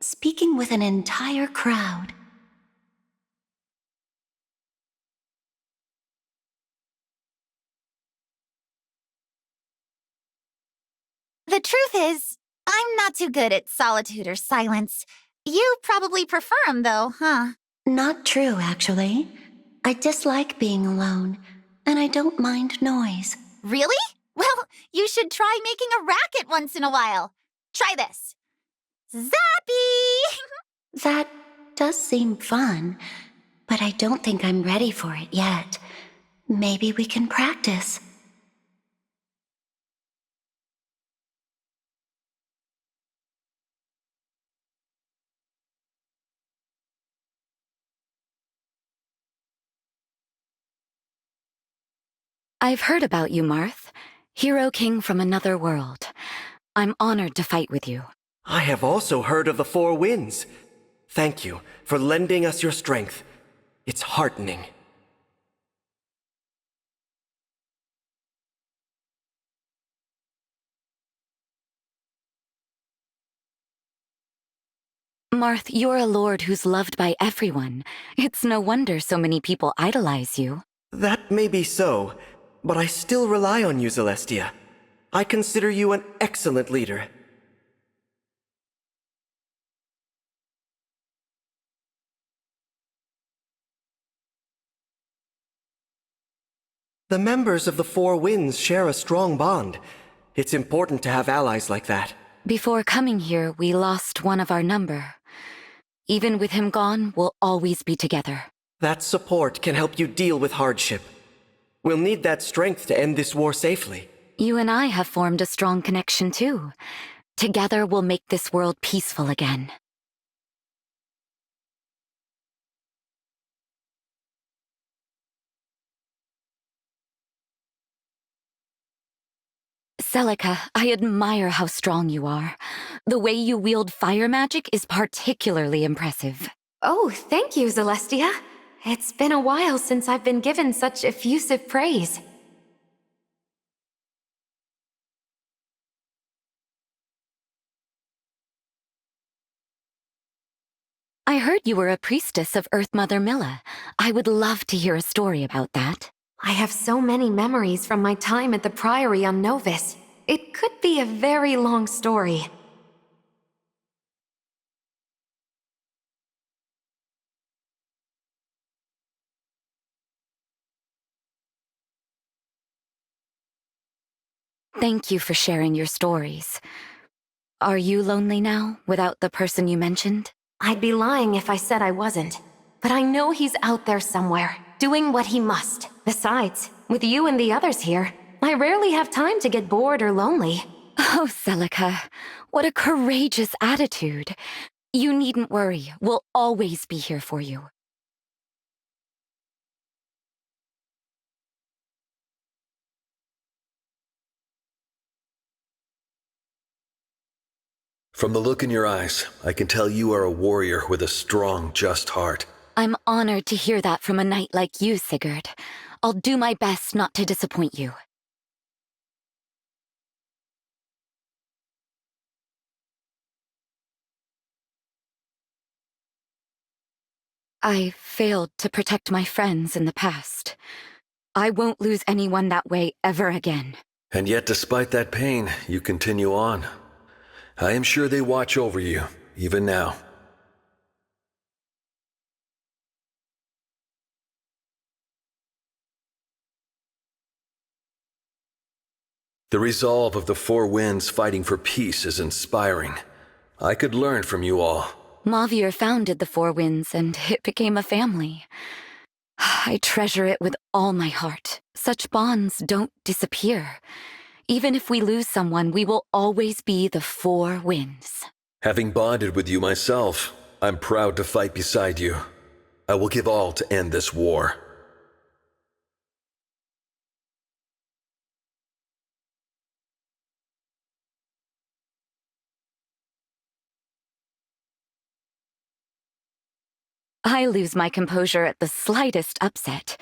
S3: speaking with an entire crowd.
S11: The truth is, I'm not too good at solitude or silence. You probably prefer 'em though, huh?
S3: Not true, actually. I dislike being alone, and I don't mind noise.
S11: Really? Well, you should try making a racket once in a while. Try this. Zappy!
S3: That does seem fun, but I don't think I'm ready for it yet. Maybe we can practice.
S19: I've heard about you, Marth. Hero King from another world. I'm honored to fight with you.
S20: I have also heard of the Four Winds. Thank you for lending us your strength. It's heartening.
S19: Marth, you're a lord who's loved by everyone. It's no wonder so many people idolize you.
S20: That may be so, but I still rely on you, Zelestia. I consider you an excellent leader. The members of the Four Winds share a strong bond. It's important to have allies like that.
S19: Before coming here, we lost one of our number. Even with him gone, we'll always be together.
S20: That support can help you deal with hardship. We'll need that strength to end this war safely.
S19: You and I have formed a strong connection too. Together, we'll make this world peaceful again. Celica, I admire how strong you are. The way you wield fire magic is particularly impressive.
S10: Oh, thank you, Zelestia. It's been a while since I've been given such effusive praise.
S19: I heard you were a priestess of Earth Mother Milla. I would love to hear a story about that.
S10: I have so many memories from my time at the Priory on Novus. It could be a very long story.
S19: Thank you for sharing your stories. Are you lonely now, without the person you mentioned?
S10: I'd be lying if I said I wasn't. But I know he's out there somewhere, doing what he must. Besides, with you and the others here, I rarely have time to get bored or lonely.
S19: Oh, Celica, what a courageous attitude. You needn't worry, we'll always be here for you.
S4: From the look in your eyes, I can tell you are a warrior with a strong, just heart.
S19: I'm honored to hear that from a knight like you, Sigurd. I'll do my best not to disappoint you. I failed to protect my friends in the past. I won't lose anyone that way ever again.
S4: And yet, despite that pain, you continue on. I am sure they watch over you, even now. The resolve of the Four Winds fighting for peace is inspiring. I could learn from you all.
S19: Mavir founded the Four Winds, and it became a family. I treasure it with all my heart. Such bonds don't disappear. Even if we lose someone, we will always be the Four Winds.
S4: Having bonded with you myself, I'm proud to fight beside you. I will give all to end this war.
S19: I lose my composure at the slightest upset.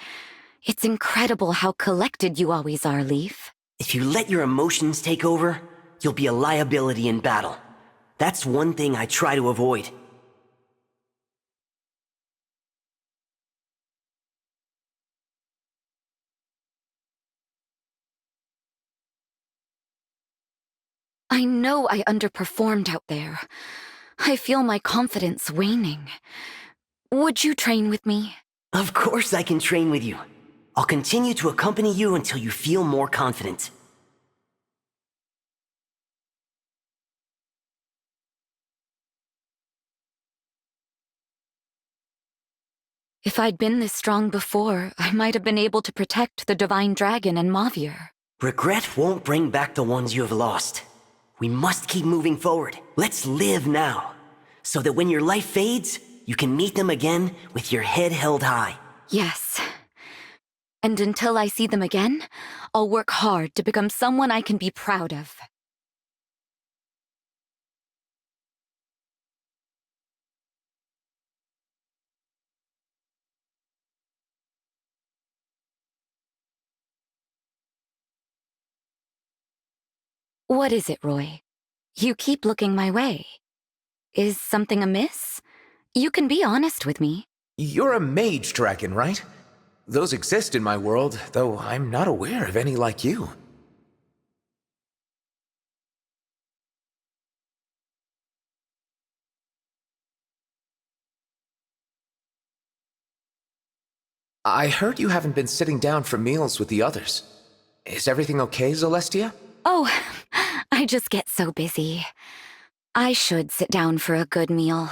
S19: It's incredible how collected you always are, Leaf.
S5: If you let your emotions take over, you'll be a liability in battle. That's one thing I try to avoid.
S19: I know I underperformed out there. I feel my confidence waning. Would you train with me?
S5: Of course I can train with you. I'll continue to accompany you until you feel more confident.
S19: If I'd been this strong before, I might have been able to protect the Divine Dragon and Mavir.
S5: Regret won't bring back the ones you have lost. We must keep moving forward. Let's live now, so that when your life fades, you can meet them again with your head held high.
S19: Yes. And until I see them again, I'll work hard to become someone I can be proud of. What is it, Roy? You keep looking my way. Is something amiss? You can be honest with me.
S21: You're a mage dragon, right? Those exist in my world, though I'm not aware of any like you. I heard you haven't been sitting down for meals with the others. Is everything okay, Zelestia?
S19: Oh, I just get so busy. I should sit down for a good meal.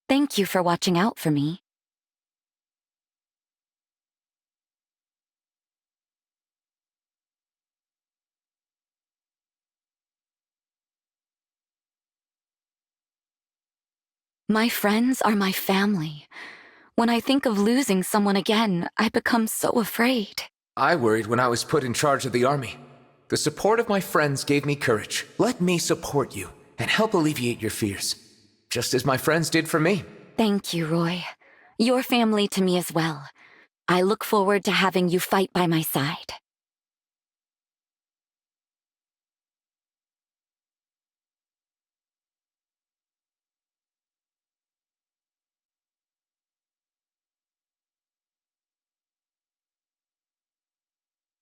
S19: Thank you for watching out for me. My friends are my family. When I think of losing someone again, I become so afraid.
S21: I worried when I was put in charge of the army. The support of my friends gave me courage. Let me support you and help alleviate your fears, just as my friends did for me.
S19: Thank you, Roy. You're family to me as well. I look forward to having you fight by my side.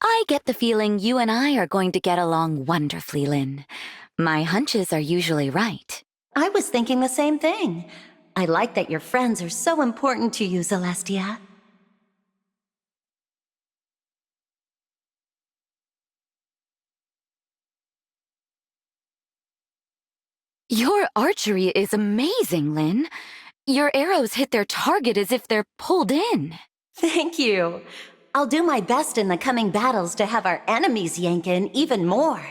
S19: I get the feeling you and I are going to get along wonderfully, Lynn. My hunches are usually right.
S7: I was thinking the same thing. I like that your friends are so important to you, Zelestia.
S19: Your archery is amazing, Lynn. Your arrows hit their target as if they're pulled in.
S7: Thank you. I'll do my best in the coming battles to have our enemies yank in even more.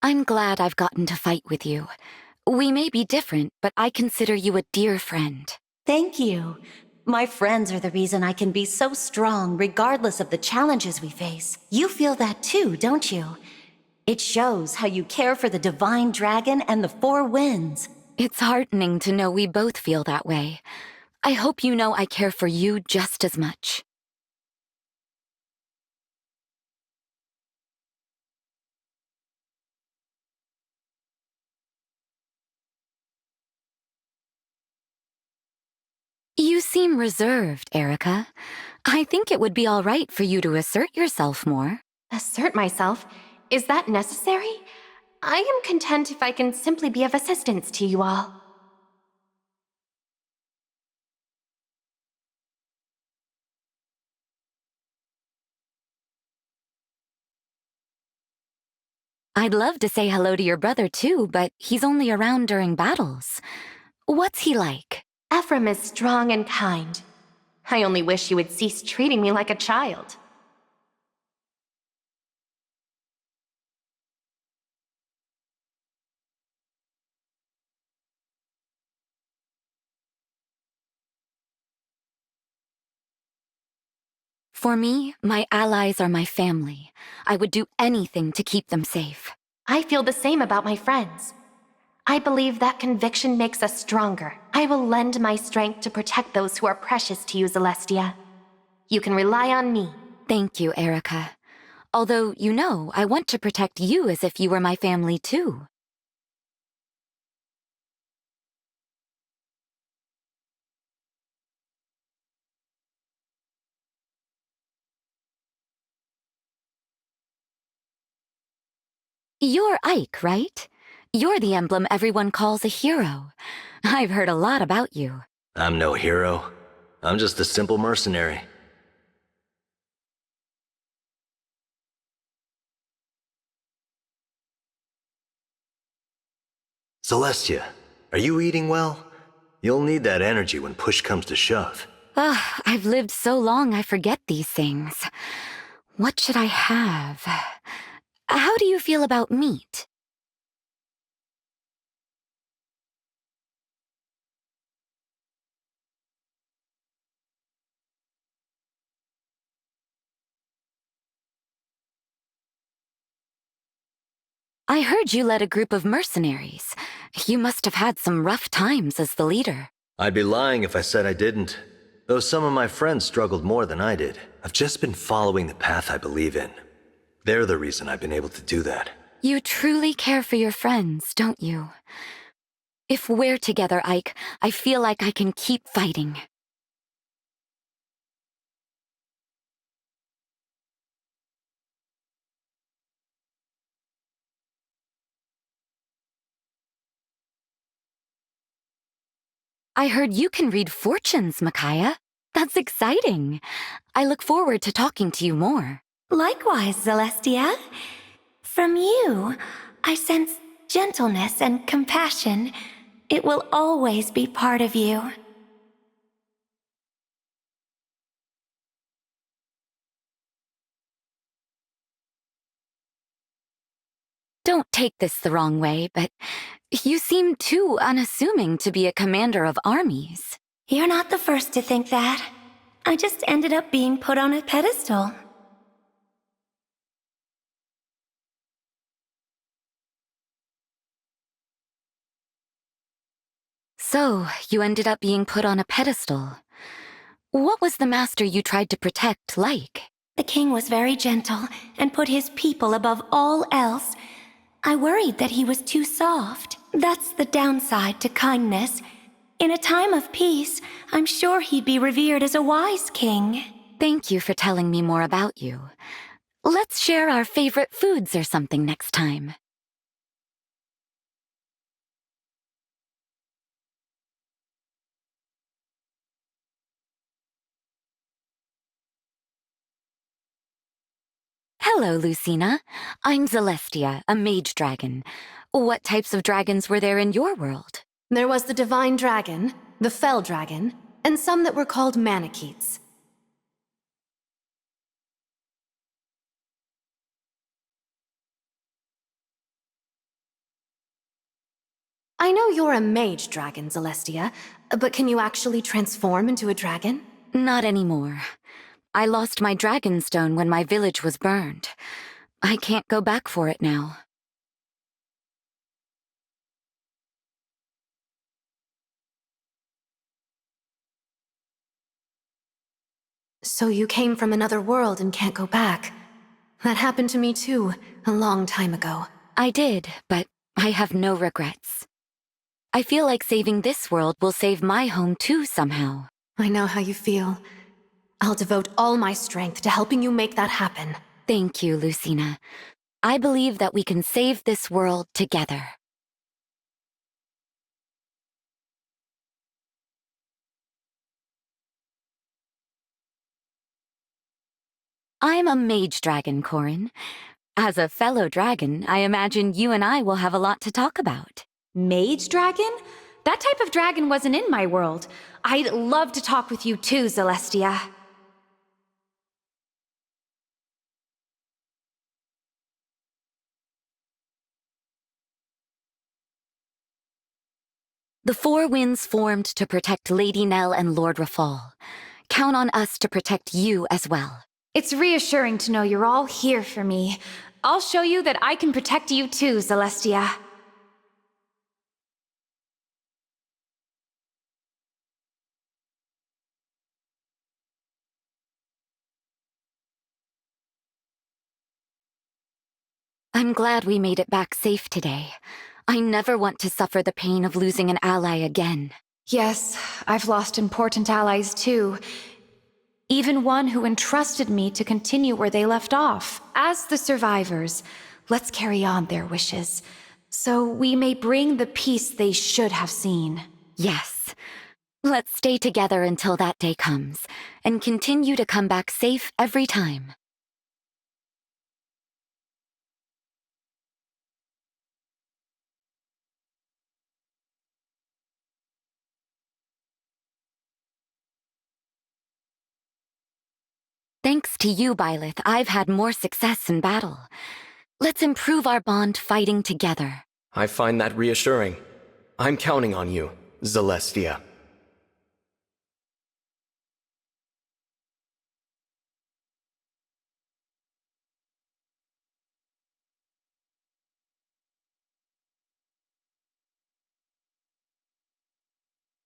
S19: I'm glad I've gotten to fight with you. We may be different, but I consider you a dear friend.
S7: Thank you. My friends are the reason I can be so strong regardless of the challenges we face. You feel that too, don't you? It shows how you care for the Divine Dragon and the Four Winds.
S19: It's heartening to know we both feel that way. I hope you know I care for you just as much. You seem reserved, Erica. I think it would be all right for you to assert yourself more.
S10: Assert myself? Is that necessary? I am content if I can simply be of assistance to you all.
S19: I'd love to say hello to your brother too, but he's only around during battles. What's he like?
S10: Ephraim is strong and kind. I only wish you would cease treating me like a child.
S19: For me, my allies are my family. I would do anything to keep them safe.
S10: I feel the same about my friends. I believe that conviction makes us stronger. I will lend my strength to protect those who are precious to you, Zelestia. You can rely on me.
S19: Thank you, Erica. Although, you know, I want to protect you as if you were my family too. You're Ike, right? You're the emblem everyone calls a hero. I've heard a lot about you.
S8: I'm no hero. I'm just a simple mercenary. Zelestia, are you eating well? You'll need that energy when push comes to shove.
S19: I've lived so long I forget these things. What should I have? How do you feel about meat? I heard you led a group of mercenaries. You must have had some rough times as the leader.
S8: I'd be lying if I said I didn't. Though some of my friends struggled more than I did. I've just been following the path I believe in. They're the reason I've been able to do that.
S19: You truly care for your friends, don't you? If we're together, Ike, I feel like I can keep fighting. I heard you can read fortunes, Micaiah. That's exciting. I look forward to talking to you more.
S3: Likewise, Zelestia. From you, I sense gentleness and compassion. It will always be part of you.
S19: Don't take this the wrong way, but you seem too unassuming to be a commander of armies.
S3: You're not the first to think that. I just ended up being put on a pedestal.
S19: So, you ended up being put on a pedestal. What was the master you tried to protect like?
S3: The king was very gentle and put his people above all else. I worried that he was too soft. That's the downside to kindness. In a time of peace, I'm sure he'd be revered as a wise king.
S19: Thank you for telling me more about you. Let's share our favorite foods or something next time. Hello, Lucina. I'm Zelestia, a mage dragon. What types of dragons were there in your world?
S9: There was the divine dragon, the fell dragon, and some that were called Manicheets. I know you're a mage dragon, Zelestia, but can you actually transform into a dragon?
S19: Not anymore. I lost my dragonstone when my village was burned. I can't go back for it now.
S9: So you came from another world and can't go back. That happened to me too, a long time ago.
S19: I did, but I have no regrets. I feel like saving this world will save my home too somehow.
S9: I know how you feel. I'll devote all my strength to helping you make that happen.
S19: Thank you, Lucina. I believe that we can save this world together. I'm a mage dragon, Corin. As a fellow dragon, I imagine you and I will have a lot to talk about.
S15: Mage dragon? That type of dragon wasn't in my world. I'd love to talk with you too, Zelestia.
S19: The Four Winds formed to protect Lady Nell and Lord Rafal. Count on us to protect you as well.
S15: It's reassuring to know you're all here for me. I'll show you that I can protect you too, Zelestia.
S19: I'm glad we made it back safe today. I never want to suffer the pain of losing an ally again.
S15: Yes, I've lost important allies too. Even one who entrusted me to continue where they left off. As the survivors, let's carry on their wishes, so we may bring the peace they should have seen.
S19: Yes. Let's stay together until that day comes, and continue to come back safe every time. Thanks to you, Byleth, I've had more success in battle. Let's improve our bond fighting together.
S2: I find that reassuring. I'm counting on you, Zelestia.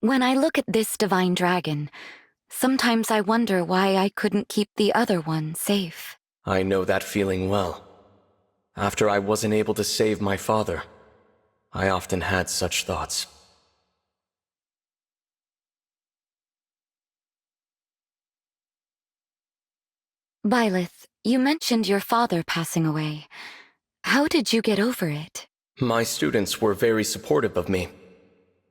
S19: When I look at this divine dragon, sometimes I wonder why I couldn't keep the other one safe.
S2: I know that feeling well. After I wasn't able to save my father, I often had such thoughts.
S19: Byleth, you mentioned your father passing away. How did you get over it?
S2: My students were very supportive of me.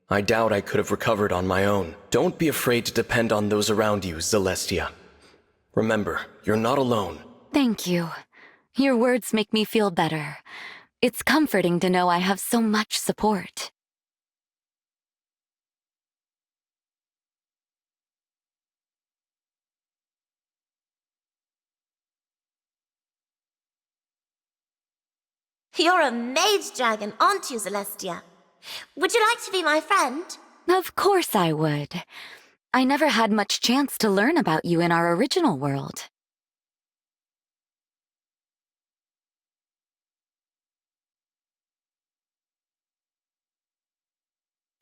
S2: I doubt I could have recovered on my own. Don't be afraid to depend on those around you, Zelestia. Remember, you're not alone.
S19: Thank you. Your words make me feel better. It's comforting to know I have so much support.
S17: You're a mage dragon, aren't you, Zelestia? Would you like to be my friend?
S19: Of course I would. I never had much chance to learn about you in our original world.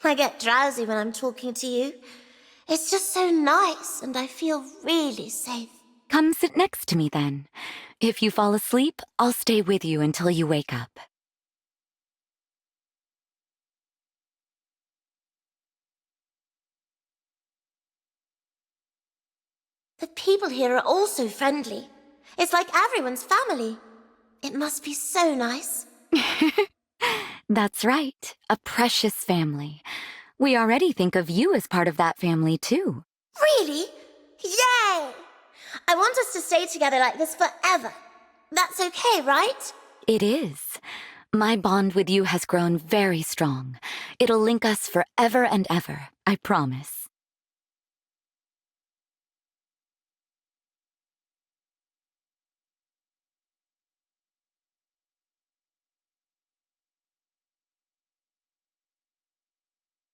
S17: I get drowsy when I'm talking to you. It's just so nice, and I feel really safe.
S19: Come sit next to me then. If you fall asleep, I'll stay with you until you wake up.
S17: The people here are all so friendly. It's like everyone's family. It must be so nice.
S19: That's right, a precious family. We already think of you as part of that family too.
S17: Really? Yay! I want us to stay together like this forever. That's okay, right?
S19: It is. My bond with you has grown very strong. It'll link us forever and ever, I promise.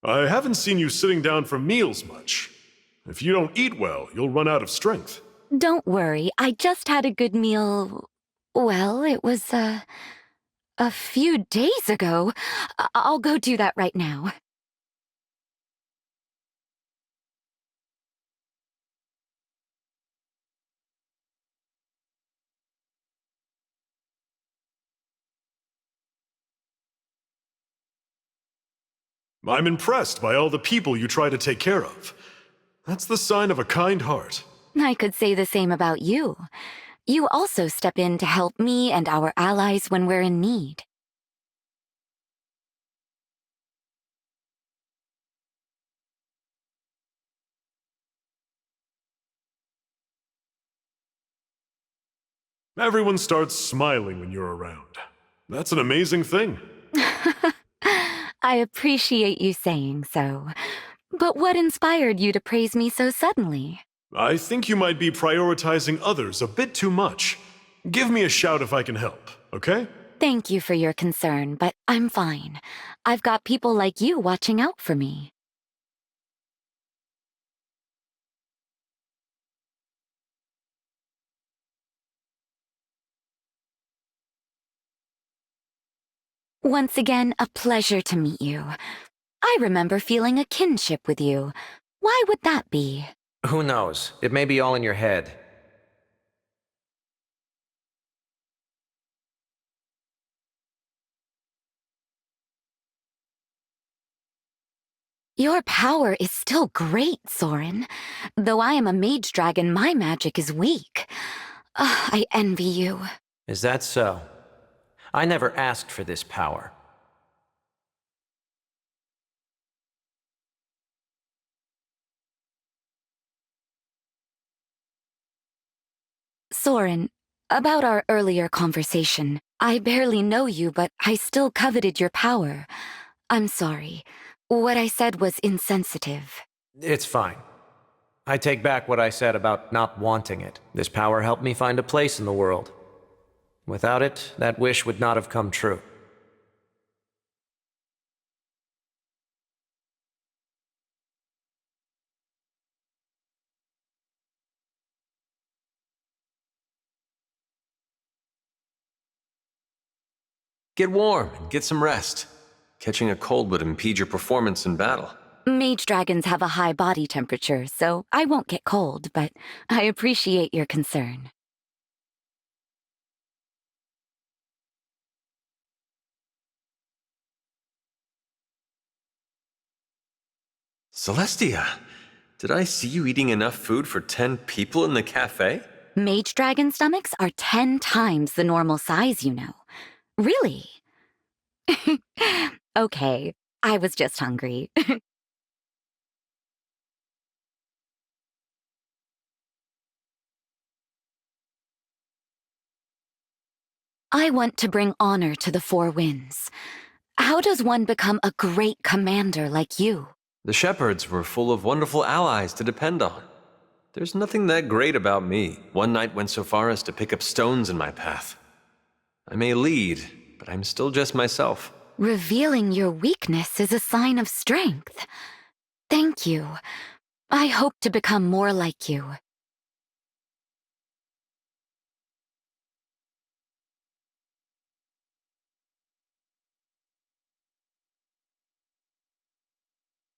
S12: I haven't seen you sitting down for meals much. If you don't eat well, you'll run out of strength.
S19: Don't worry, I just had a good meal. Well, it was, a few days ago. I'll go do that right now.
S12: I'm impressed by all the people you try to take care of. That's the sign of a kind heart.
S19: I could say the same about you. You also step in to help me and our allies when we're in need.
S12: Everyone starts smiling when you're around. That's an amazing thing.
S19: I appreciate you saying so. But what inspired you to praise me so suddenly?
S12: I think you might be prioritizing others a bit too much. Give me a shout if I can help, okay?
S19: Thank you for your concern, but I'm fine. I've got people like you watching out for me. Once again, a pleasure to meet you. I remember feeling a kinship with you. Why would that be?
S13: Who knows? It may be all in your head.
S19: Your power is still great, Soren. Though I am a mage dragon, my magic is weak. I envy you.
S13: Is that so? I never asked for this power.
S19: Soren, about our earlier conversation, I barely know you, but I still coveted your power. I'm sorry. What I said was insensitive.
S13: It's fine. I take back what I said about not wanting it. This power helped me find a place in the world. Without it, that wish would not have come true.
S14: Get warm and get some rest. Catching a cold would impede your performance in battle.
S19: Mage dragons have a high body temperature, so I won't get cold, but I appreciate your concern.
S14: Zelestia, did I see you eating enough food for 10 people in the cafe?
S19: Mage dragon stomachs are 10 times the normal size, you know. Really? Okay, I was just hungry. I want to bring honor to the Four Winds. How does one become a great commander like you?
S14: The shepherds were full of wonderful allies to depend on. There's nothing that great about me. One knight went so far as to pick up stones in my path. I may lead, but I'm still just myself.
S19: Revealing your weakness is a sign of strength. Thank you. I hope to become more like you.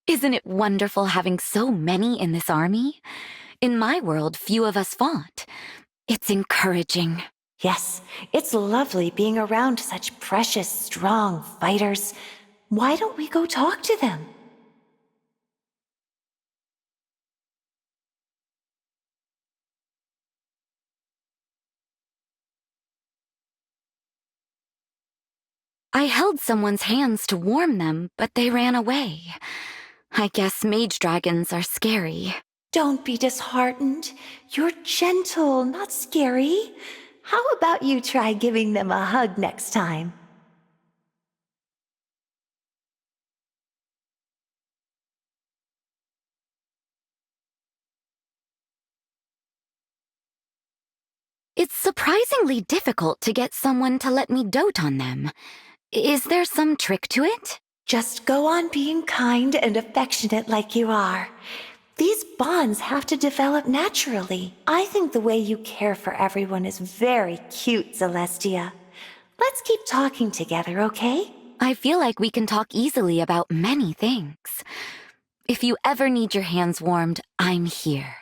S19: Isn't it wonderful having so many in this army? In my world, few of us fought. It's encouraging.
S16: Yes, it's lovely being around such precious, strong fighters. Why don't we go talk to them?
S19: I held someone's hands to warm them, but they ran away. I guess mage dragons are scary.
S16: Don't be disheartened. You're gentle, not scary. How about you try giving them a hug next time?
S19: It's surprisingly difficult to get someone to let me dote on them. Is there some trick to it?
S16: Just go on being kind and affectionate like you are. These bonds have to develop naturally. I think the way you care for everyone is very cute, Zelestia. Let's keep talking together, okay?
S19: I feel like we can talk easily about many things. If you ever need your hands warmed, I'm here.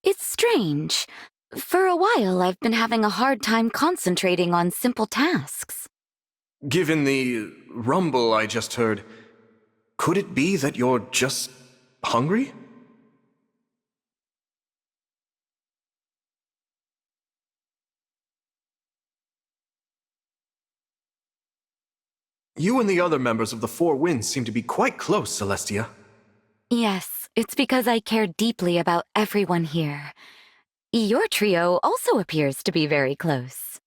S19: It's strange. For a while, I've been having a hard time concentrating on simple tasks.
S6: Given the rumble I just heard, could it be that you're just hungry? You and the other members of the Four Winds seem to be quite close, Zelestia.
S19: Yes, it's because I care deeply about everyone here. Your trio also appears to be very close.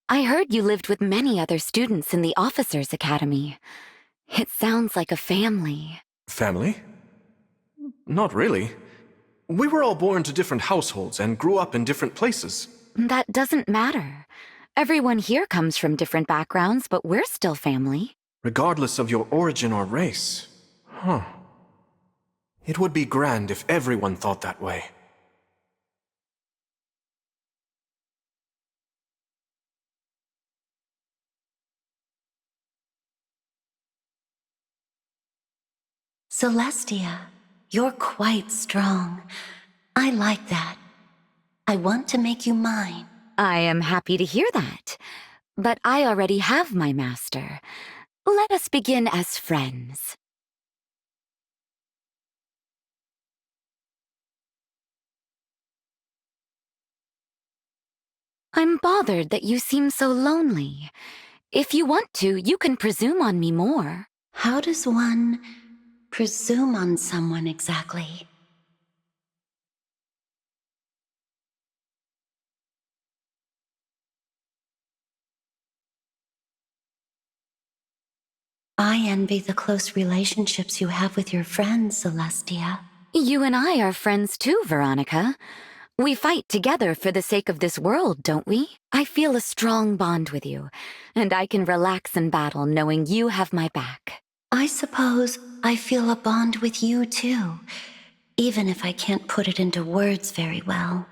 S19: I heard you lived with many other students in the Officers' Academy. It sounds like a family.
S6: Family? Not really. We were all born to different households and grew up in different places.
S19: That doesn't matter. Everyone here comes from different backgrounds, but we're still family.
S6: Regardless of your origin or race. Huh. It would be grand if everyone thought that way.
S7: Zelestia, you're quite strong. I like that. I want to make you mine.
S19: I am happy to hear that. But I already have my master. Let us begin as friends. I'm bothered that you seem so lonely. If you want to, you can presume on me more.
S7: How does one presume on someone exactly? I envy the close relationships you have with your friends, Zelestia.
S19: You and I are friends too, Veronica. We fight together for the sake of this world, don't we? I feel a strong bond with you, and I can relax in battle knowing you have my back.
S7: I suppose I feel a bond with you too, even if I can't put it into words very well.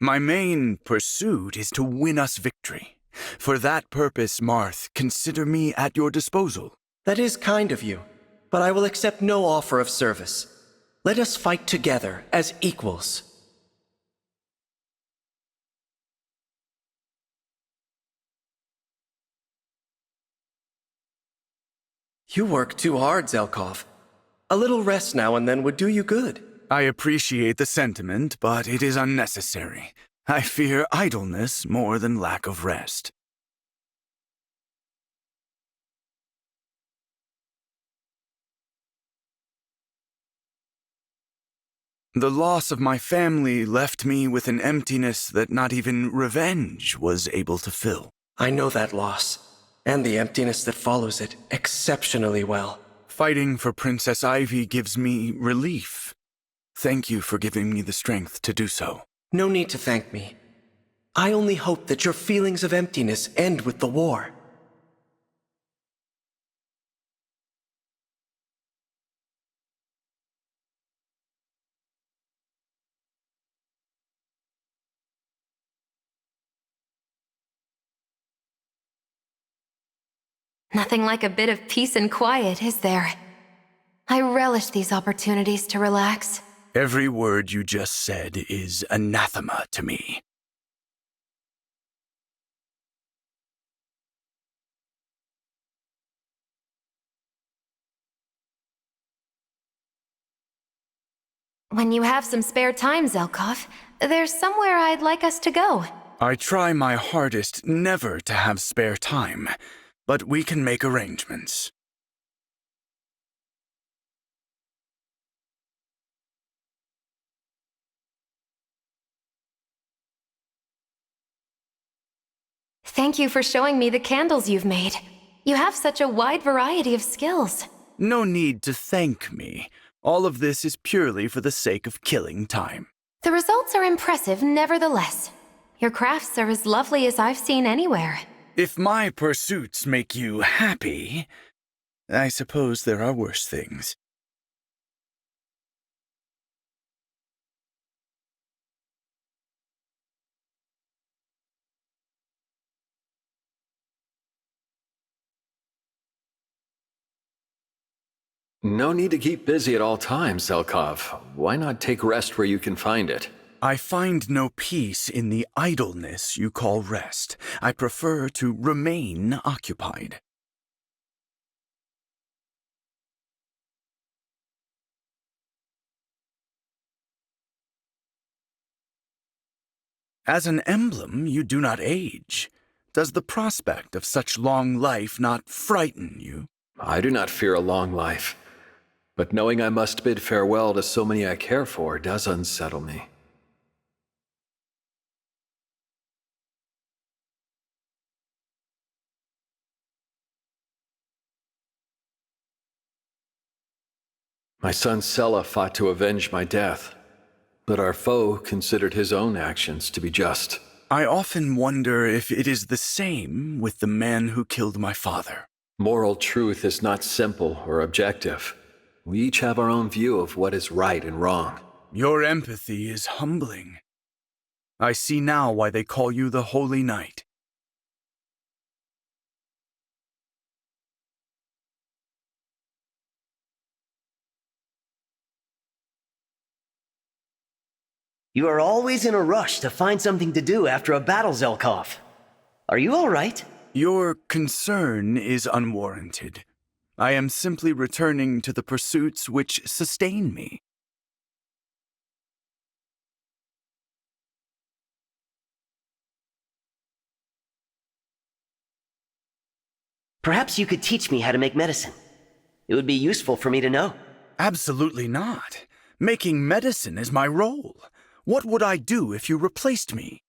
S1: My main pursuit is to win us victory. For that purpose, Marth, consider me at your disposal.
S20: That is kind of you, but I will accept no offer of service. Let us fight together as equals. You work too hard, Zelkov. A little rest now and then would do you good.
S1: I appreciate the sentiment, but it is unnecessary. I fear idleness more than lack of rest. The loss of my family left me with an emptiness that not even revenge was able to fill.
S20: I know that loss, and the emptiness that follows it, exceptionally well.
S1: Fighting for Princess Ivy gives me relief. Thank you for giving me the strength to do so.
S20: No need to thank me. I only hope that your feelings of emptiness end with the war.
S15: Nothing like a bit of peace and quiet, is there? I relish these opportunities to relax.
S1: Every word you just said is anathema to me.
S15: When you have some spare time, Zelkov, there's somewhere I'd like us to go.
S1: I try my hardest never to have spare time, but we can make arrangements.
S15: Thank you for showing me the candles you've made. You have such a wide variety of skills.
S1: No need to thank me. All of this is purely for the sake of killing time.
S15: The results are impressive, nevertheless. Your crafts are as lovely as I've seen anywhere.
S1: If my pursuits make you happy, I suppose there are worse things.
S4: No need to keep busy at all times, Zelkov. Why not take rest where you can find it?
S1: I find no peace in the idleness you call rest. I prefer to remain occupied. As an emblem, you do not age. Does the prospect of such long life not frighten you?
S4: I do not fear a long life, but knowing I must bid farewell to so many I care for does unsettle me. My son Sela fought to avenge my death, but our foe considered his own actions to be just.
S1: I often wonder if it is the same with the man who killed my father.
S4: Moral truth is not simple or objective. We each have our own view of what is right and wrong.
S1: Your empathy is humbling. I see now why they call you the Holy Knight.
S5: You are always in a rush to find something to do after a battle, Zelkov. Are you all right?
S1: Your concern is unwarranted. I am simply returning to the pursuits which sustain me.
S5: Perhaps you could teach me how to make medicine. It would be useful for me to know.
S1: Absolutely not. Making medicine is my role. What would I do if you replaced me?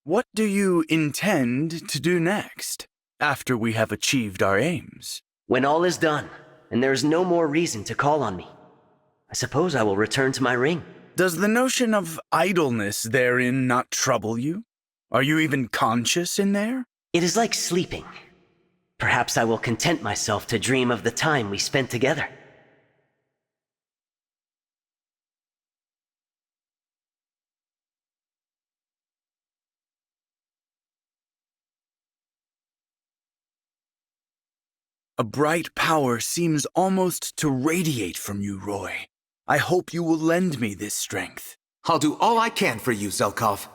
S1: What do you intend to do next, after we have achieved our aims?
S5: When all is done, and there is no more reason to call on me, I suppose I will return to my ring.
S1: Does the notion of idleness therein not trouble you? Are you even conscious in there?
S5: It is like sleeping. Perhaps I will content myself to dream of the time we spent together.
S1: A bright power seems almost to radiate from you, Roy. I hope you will lend me this strength.
S21: I'll do all I can for you, Zelkov.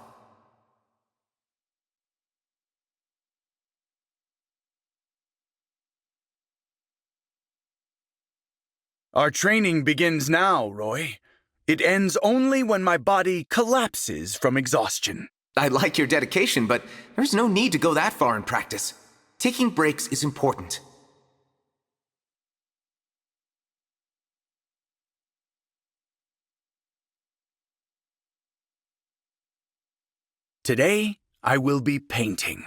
S1: Our training begins now, Roy. It ends only when my body collapses from exhaustion.
S21: I like your dedication, but there's no need to go that far in practice. Taking breaks is important.
S1: Today, I will be painting.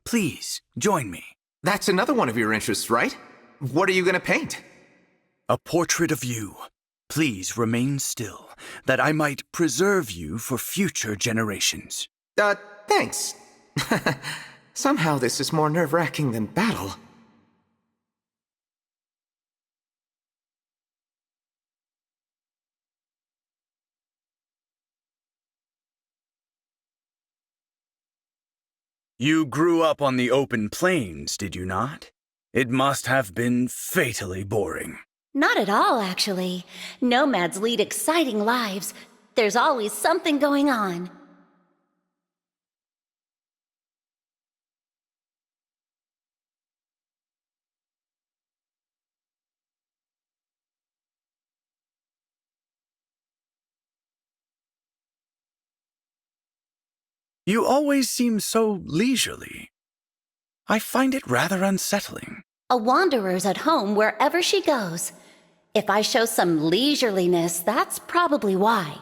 S1: Please, join me.
S21: That's another one of your interests, right? What are you gonna paint?
S1: A portrait of you. Please remain still, that I might preserve you for future generations.
S21: Thanks. Somehow this is more nerve-wracking than battle.
S1: You grew up on the open plains, did you not? It must have been fatally boring.
S7: Not at all, actually. Nomads lead exciting lives. There's always something going on.
S1: You always seem so leisurely. I find it rather unsettling.
S7: A wanderer's at home wherever she goes. If I show some leisureliness, that's probably why.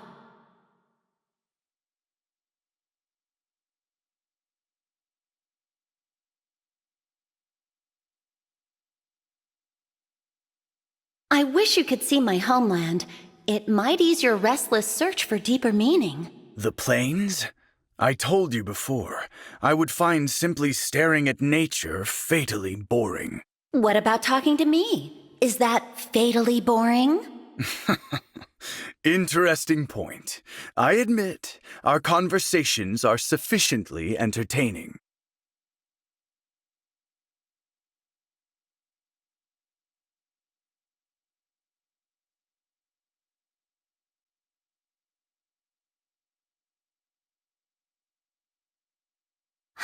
S7: I wish you could see my homeland. It might ease your restless search for deeper meaning.
S1: The plains? I told you before, I would find simply staring at nature fatally boring.
S7: What about talking to me? Is that fatally boring?
S1: Interesting point. I admit, our conversations are sufficiently entertaining.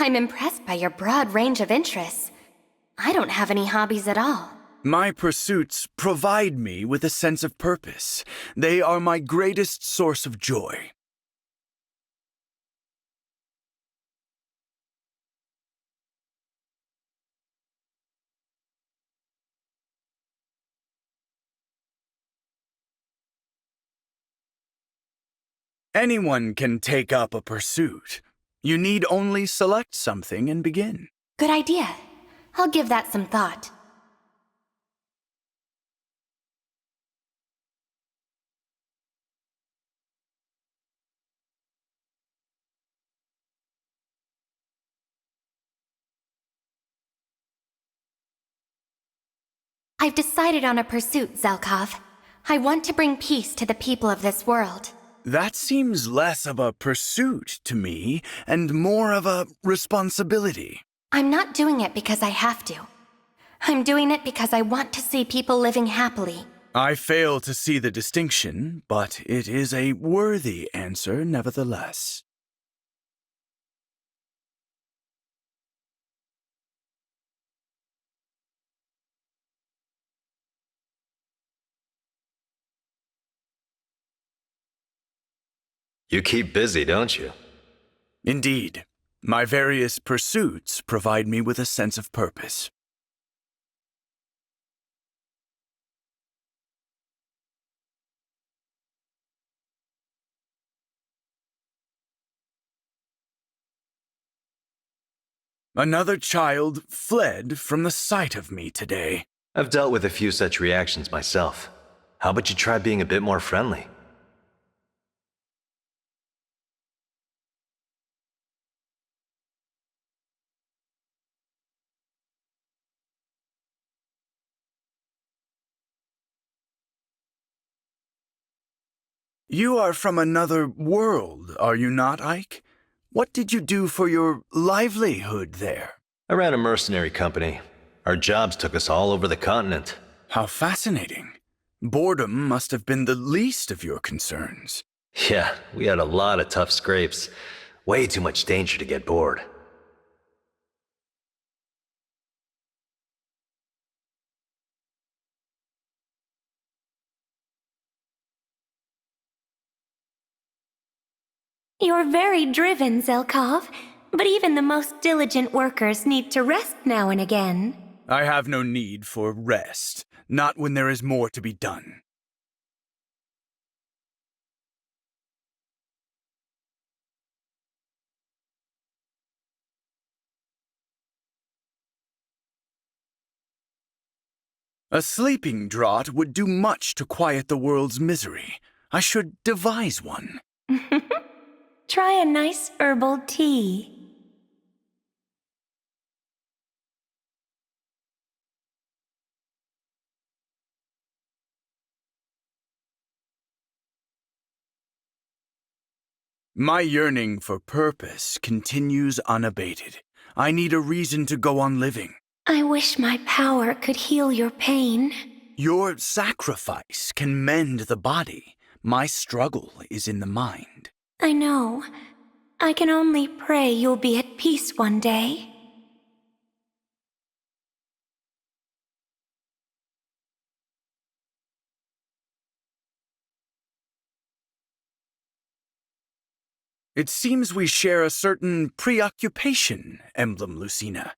S10: I'm impressed by your broad range of interests. I don't have any hobbies at all.
S1: My pursuits provide me with a sense of purpose. They are my greatest source of joy. Anyone can take up a pursuit. You need only select something and begin.
S10: Good idea. I'll give that some thought. I've decided on a pursuit, Zelkov. I want to bring peace to the people of this world.
S1: That seems less of a pursuit to me and more of a responsibility.
S10: I'm not doing it because I have to. I'm doing it because I want to see people living happily.
S1: I fail to see the distinction, but it is a worthy answer nevertheless.
S8: You keep busy, don't you?
S1: Indeed. My various pursuits provide me with a sense of purpose. Another child fled from the sight of me today.
S8: I've dealt with a few such reactions myself. How about you try being a bit more friendly?
S1: You are from another world, are you not, Ike? What did you do for your livelihood there?
S8: I ran a mercenary company. Our jobs took us all over the continent.
S1: How fascinating. Boredom must have been the least of your concerns.
S8: Yeah, we had a lot of tough scrapes. Way too much danger to get bored.
S3: You're very driven, Zelkov, but even the most diligent workers need to rest now and again.
S1: I have no need for rest, not when there is more to be done. A sleeping draught would do much to quiet the world's misery. I should devise one.
S3: Try a nice herbal tea.
S1: My yearning for purpose continues unabated. I need a reason to go on living.
S3: I wish my power could heal your pain.
S1: Your sacrifice can mend the body. My struggle is in the mind.
S3: I know. I can only pray you'll be at peace one day.
S1: It seems we share a certain preoccupation, Emblem Lucina.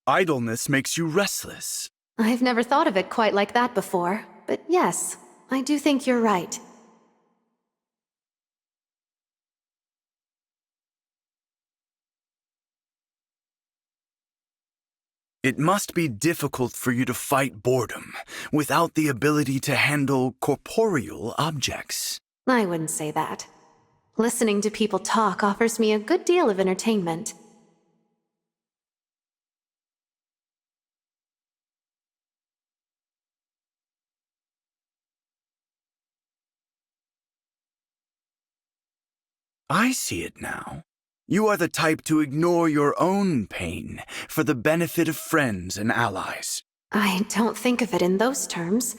S1: Idleness makes you restless.
S9: I've never thought of it quite like that before, but yes, I do think you're right.
S1: It must be difficult for you to fight boredom without the ability to handle corporeal objects.
S9: I wouldn't say that. Listening to people talk offers me a good deal of entertainment.
S1: I see it now. You are the type to ignore your own pain for the benefit of friends and allies.
S9: I don't think of it in those terms.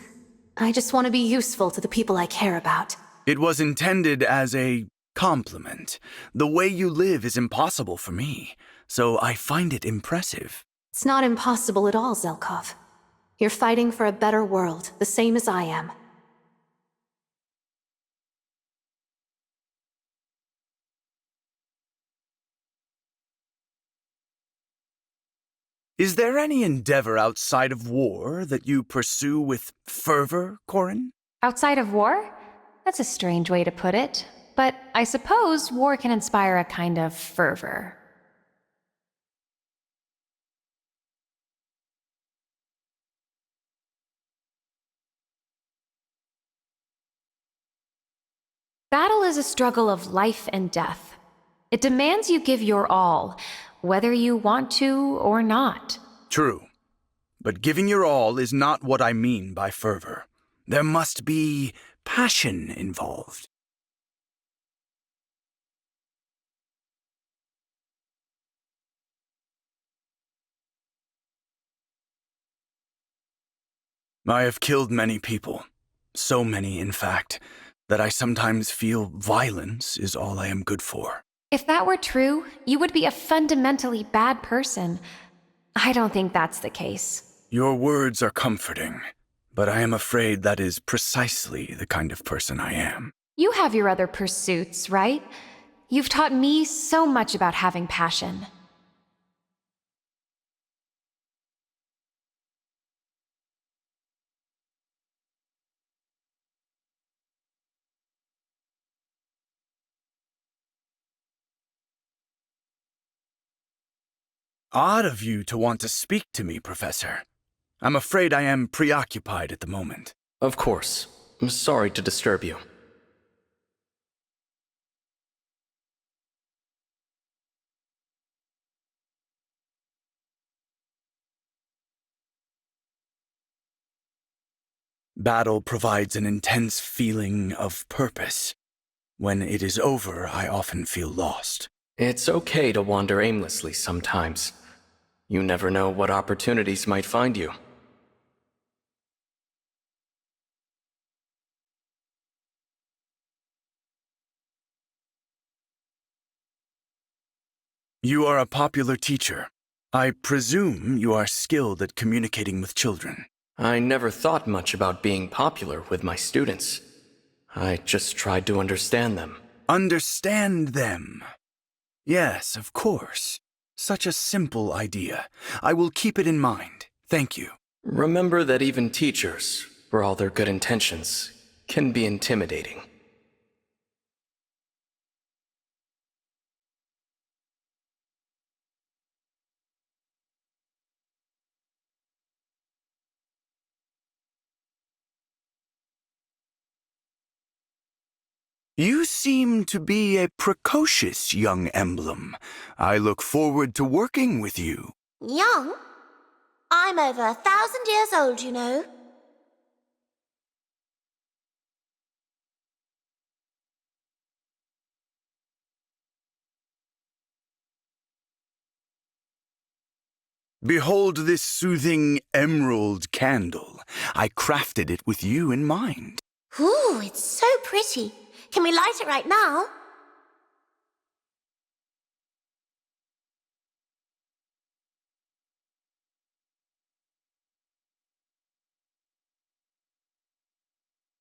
S9: I just want to be useful to the people I care about.
S1: It was intended as a compliment. The way you live is impossible for me, so I find it impressive.
S9: It's not impossible at all, Zelkov. You're fighting for a better world, the same as I am.
S1: Is there any endeavor outside of war that you pursue with fervor, Corin?
S15: Outside of war? That's a strange way to put it. But I suppose war can inspire a kind of fervor. Battle is a struggle of life and death. It demands you give your all, whether you want to or not.
S1: True. But giving your all is not what I mean by fervor. There must be passion involved. I have killed many people. So many, in fact, that I sometimes feel violence is all I am good for.
S15: If that were true, you would be a fundamentally bad person. I don't think that's the case.
S1: Your words are comforting, but I am afraid that is precisely the kind of person I am.
S15: You have your other pursuits, right? You've taught me so much about having passion.
S1: Odd of you to want to speak to me, Professor. I'm afraid I am preoccupied at the moment.
S2: Of course. I'm sorry to disturb you.
S1: Battle provides an intense feeling of purpose. When it is over, I often feel lost.
S2: It's okay to wander aimlessly sometimes. You never know what opportunities might find you.
S1: You are a popular teacher. I presume you are skilled at communicating with children.
S2: I never thought much about being popular with my students. I just tried to understand them.
S1: Understand them. Yes, of course. Such a simple idea. I will keep it in mind. Thank you.
S2: Remember that even teachers, for all their good intentions, can be intimidating.
S1: You seem to be a precocious young Emblem. I look forward to working with you.
S17: Young? I'm over 1,000 years old, you know.
S1: Behold this soothing emerald candle. I crafted it with you in mind.
S17: Ooh, it's so pretty. Can we light it right now?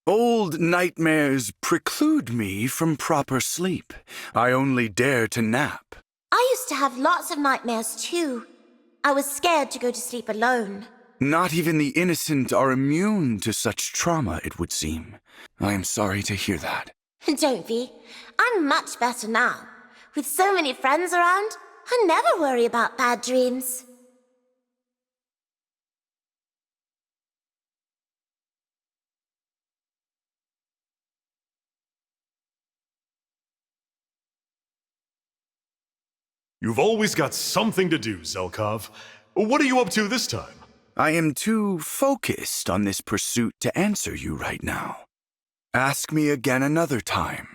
S1: Old nightmares preclude me from proper sleep. I only dare to nap.
S17: I used to have lots of nightmares too. I was scared to go to sleep alone.
S1: Not even the innocent are immune to such trauma, it would seem. I am sorry to hear that.
S17: Don't be. I'm much better now. With so many friends around, I never worry about bad dreams.
S12: You've always got something to do, Zelkov. What are you up to this time?
S1: I am too focused on this pursuit to answer you right now. Ask me again another time.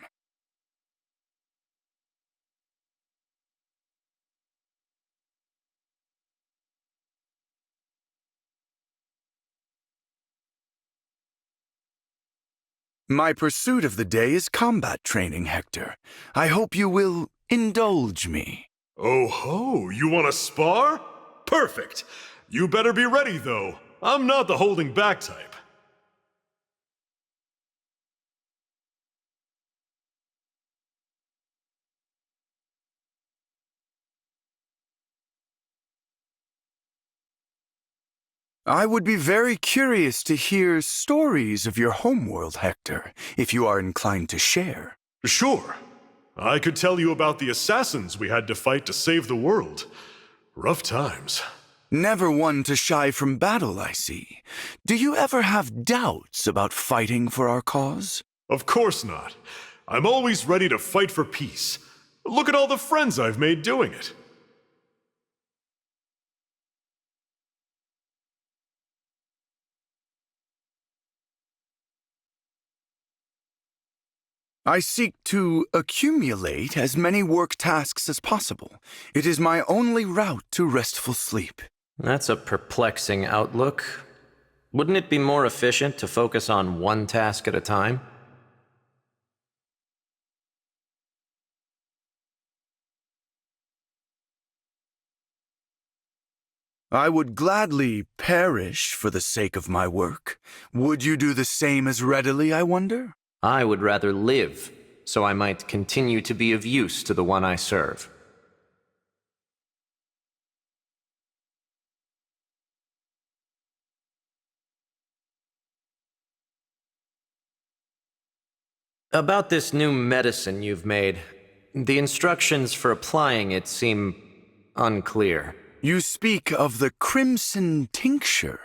S1: My pursuit of the day is combat training, Hector. I hope you will indulge me.
S12: Oh ho, you want to spar? Perfect. You better be ready, though. I'm not the holding back type.
S1: I would be very curious to hear stories of your homeworld, Hector, if you are inclined to share.
S12: Sure. I could tell you about the assassins we had to fight to save the world. Rough times.
S1: Never one to shy from battle, I see. Do you ever have doubts about fighting for our cause?
S12: Of course not. I'm always ready to fight for peace. Look at all the friends I've made doing it.
S1: I seek to accumulate as many work tasks as possible. It is my only route to restful sleep.
S13: That's a perplexing outlook. Wouldn't it be more efficient to focus on one task at a time?
S1: I would gladly perish for the sake of my work. Would you do the same as readily, I wonder?
S13: I would rather live, so I might continue to be of use to the one I serve. About this new medicine you've made, the instructions for applying it seem unclear.
S1: You speak of the Crimson Tincture.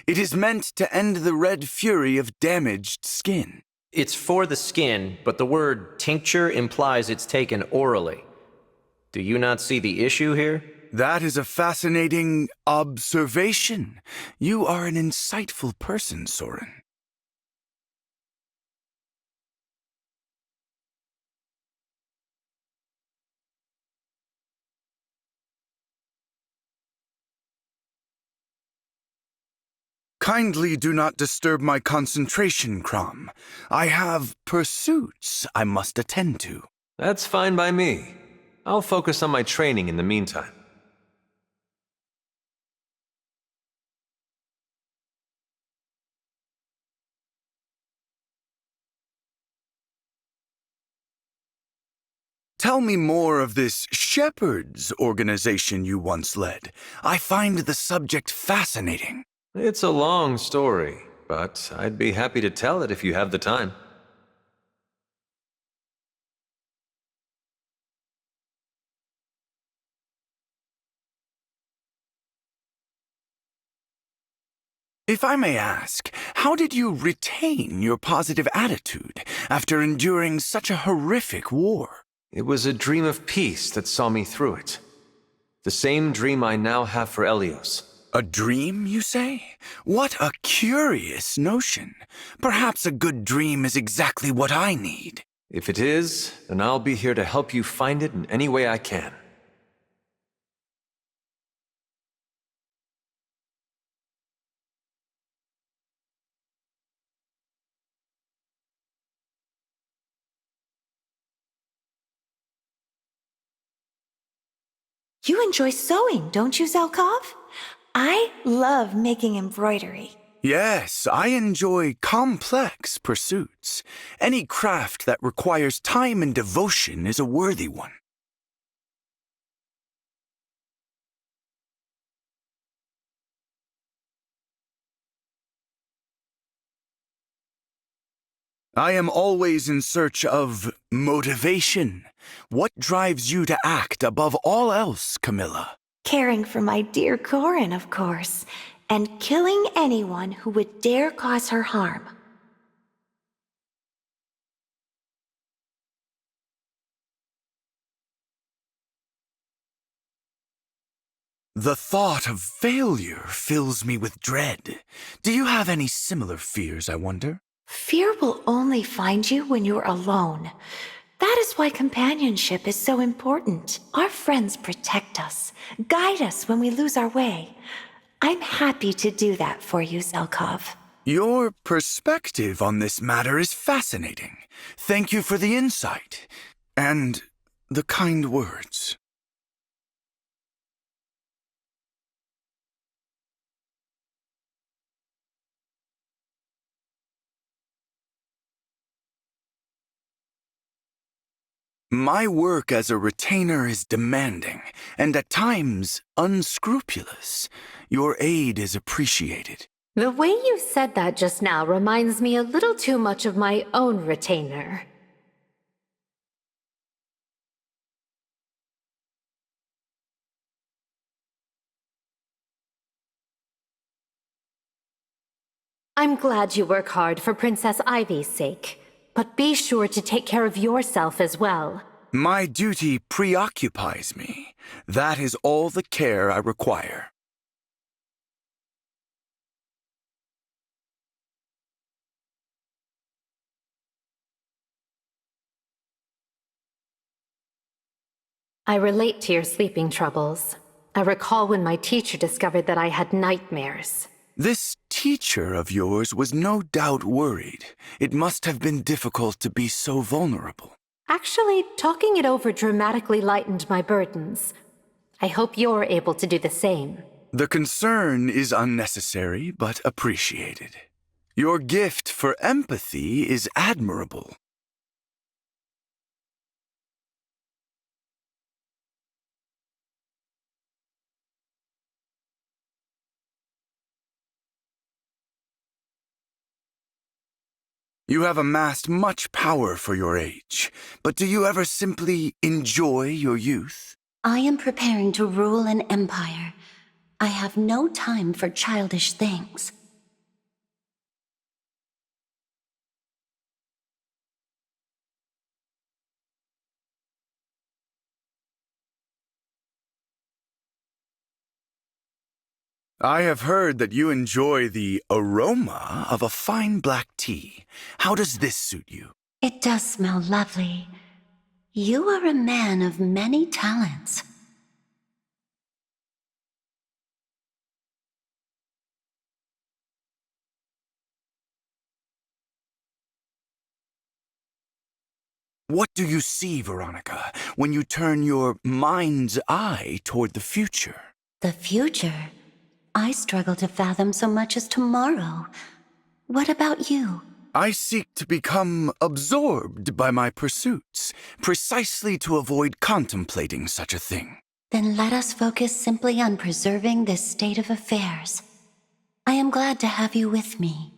S1: It is meant to end the red fury of damaged skin.
S13: It's for the skin, but the word tincture implies it's taken orally. Do you not see the issue here?
S1: That is a fascinating observation. You are an insightful person, Soren. Kindly do not disturb my concentration, Crom. I have pursuits I must attend to.
S14: That's fine by me. I'll focus on my training in the meantime.
S1: Tell me more of this Shepherds organization you once led. I find the subject fascinating.
S14: It's a long story, but I'd be happy to tell it if you have the time.
S1: If I may ask, how did you retain your positive attitude after enduring such a horrific war?
S14: It was a dream of peace that saw me through it. The same dream I now have for Elios.
S1: A dream, you say? What a curious notion. Perhaps a good dream is exactly what I need.
S14: If it is, then I'll be here to help you find it in any way I can.
S16: You enjoy sewing, don't you, Zelkov? I love making embroidery.
S1: Yes, I enjoy complex pursuits. Any craft that requires time and devotion is a worthy one. I am always in search of motivation. What drives you to act above all else, Camilla?
S16: Caring for my dear Corin, of course, and killing anyone who would dare cause her harm.
S1: The thought of failure fills me with dread. Do you have any similar fears, I wonder?
S16: Fear will only find you when you're alone. That is why companionship is so important. Our friends protect us, guide us when we lose our way. I'm happy to do that for you, Zelkov.
S1: Your perspective on this matter is fascinating. Thank you for the insight and the kind words. My work as a retainer is demanding, and at times unscrupulous. Your aid is appreciated.
S9: The way you said that just now reminds me a little too much of my own retainer. I'm glad you work hard for Princess Ivy's sake, but be sure to take care of yourself as well.
S1: My duty preoccupies me. That is all the care I require.
S9: I relate to your sleeping troubles. I recall when my teacher discovered that I had nightmares.
S1: This teacher of yours was no doubt worried. It must have been difficult to be so vulnerable.
S9: Actually, talking it over dramatically lightened my burdens. I hope you're able to do the same.
S1: The concern is unnecessary, but appreciated. Your gift for empathy is admirable. You have amassed much power for your age, but do you ever simply enjoy your youth?
S7: I am preparing to rule an empire. I have no time for childish things.
S1: I have heard that you enjoy the aroma of a fine black tea. How does this suit you?
S7: It does smell lovely. You are a man of many talents.
S1: What do you see, Veronica, when you turn your mind's eye toward the future?
S7: The future? I struggle to fathom so much as tomorrow. What about you?
S1: I seek to become absorbed by my pursuits, precisely to avoid contemplating such a thing.
S7: Then let us focus simply on preserving this state of affairs. I am glad to have you with me.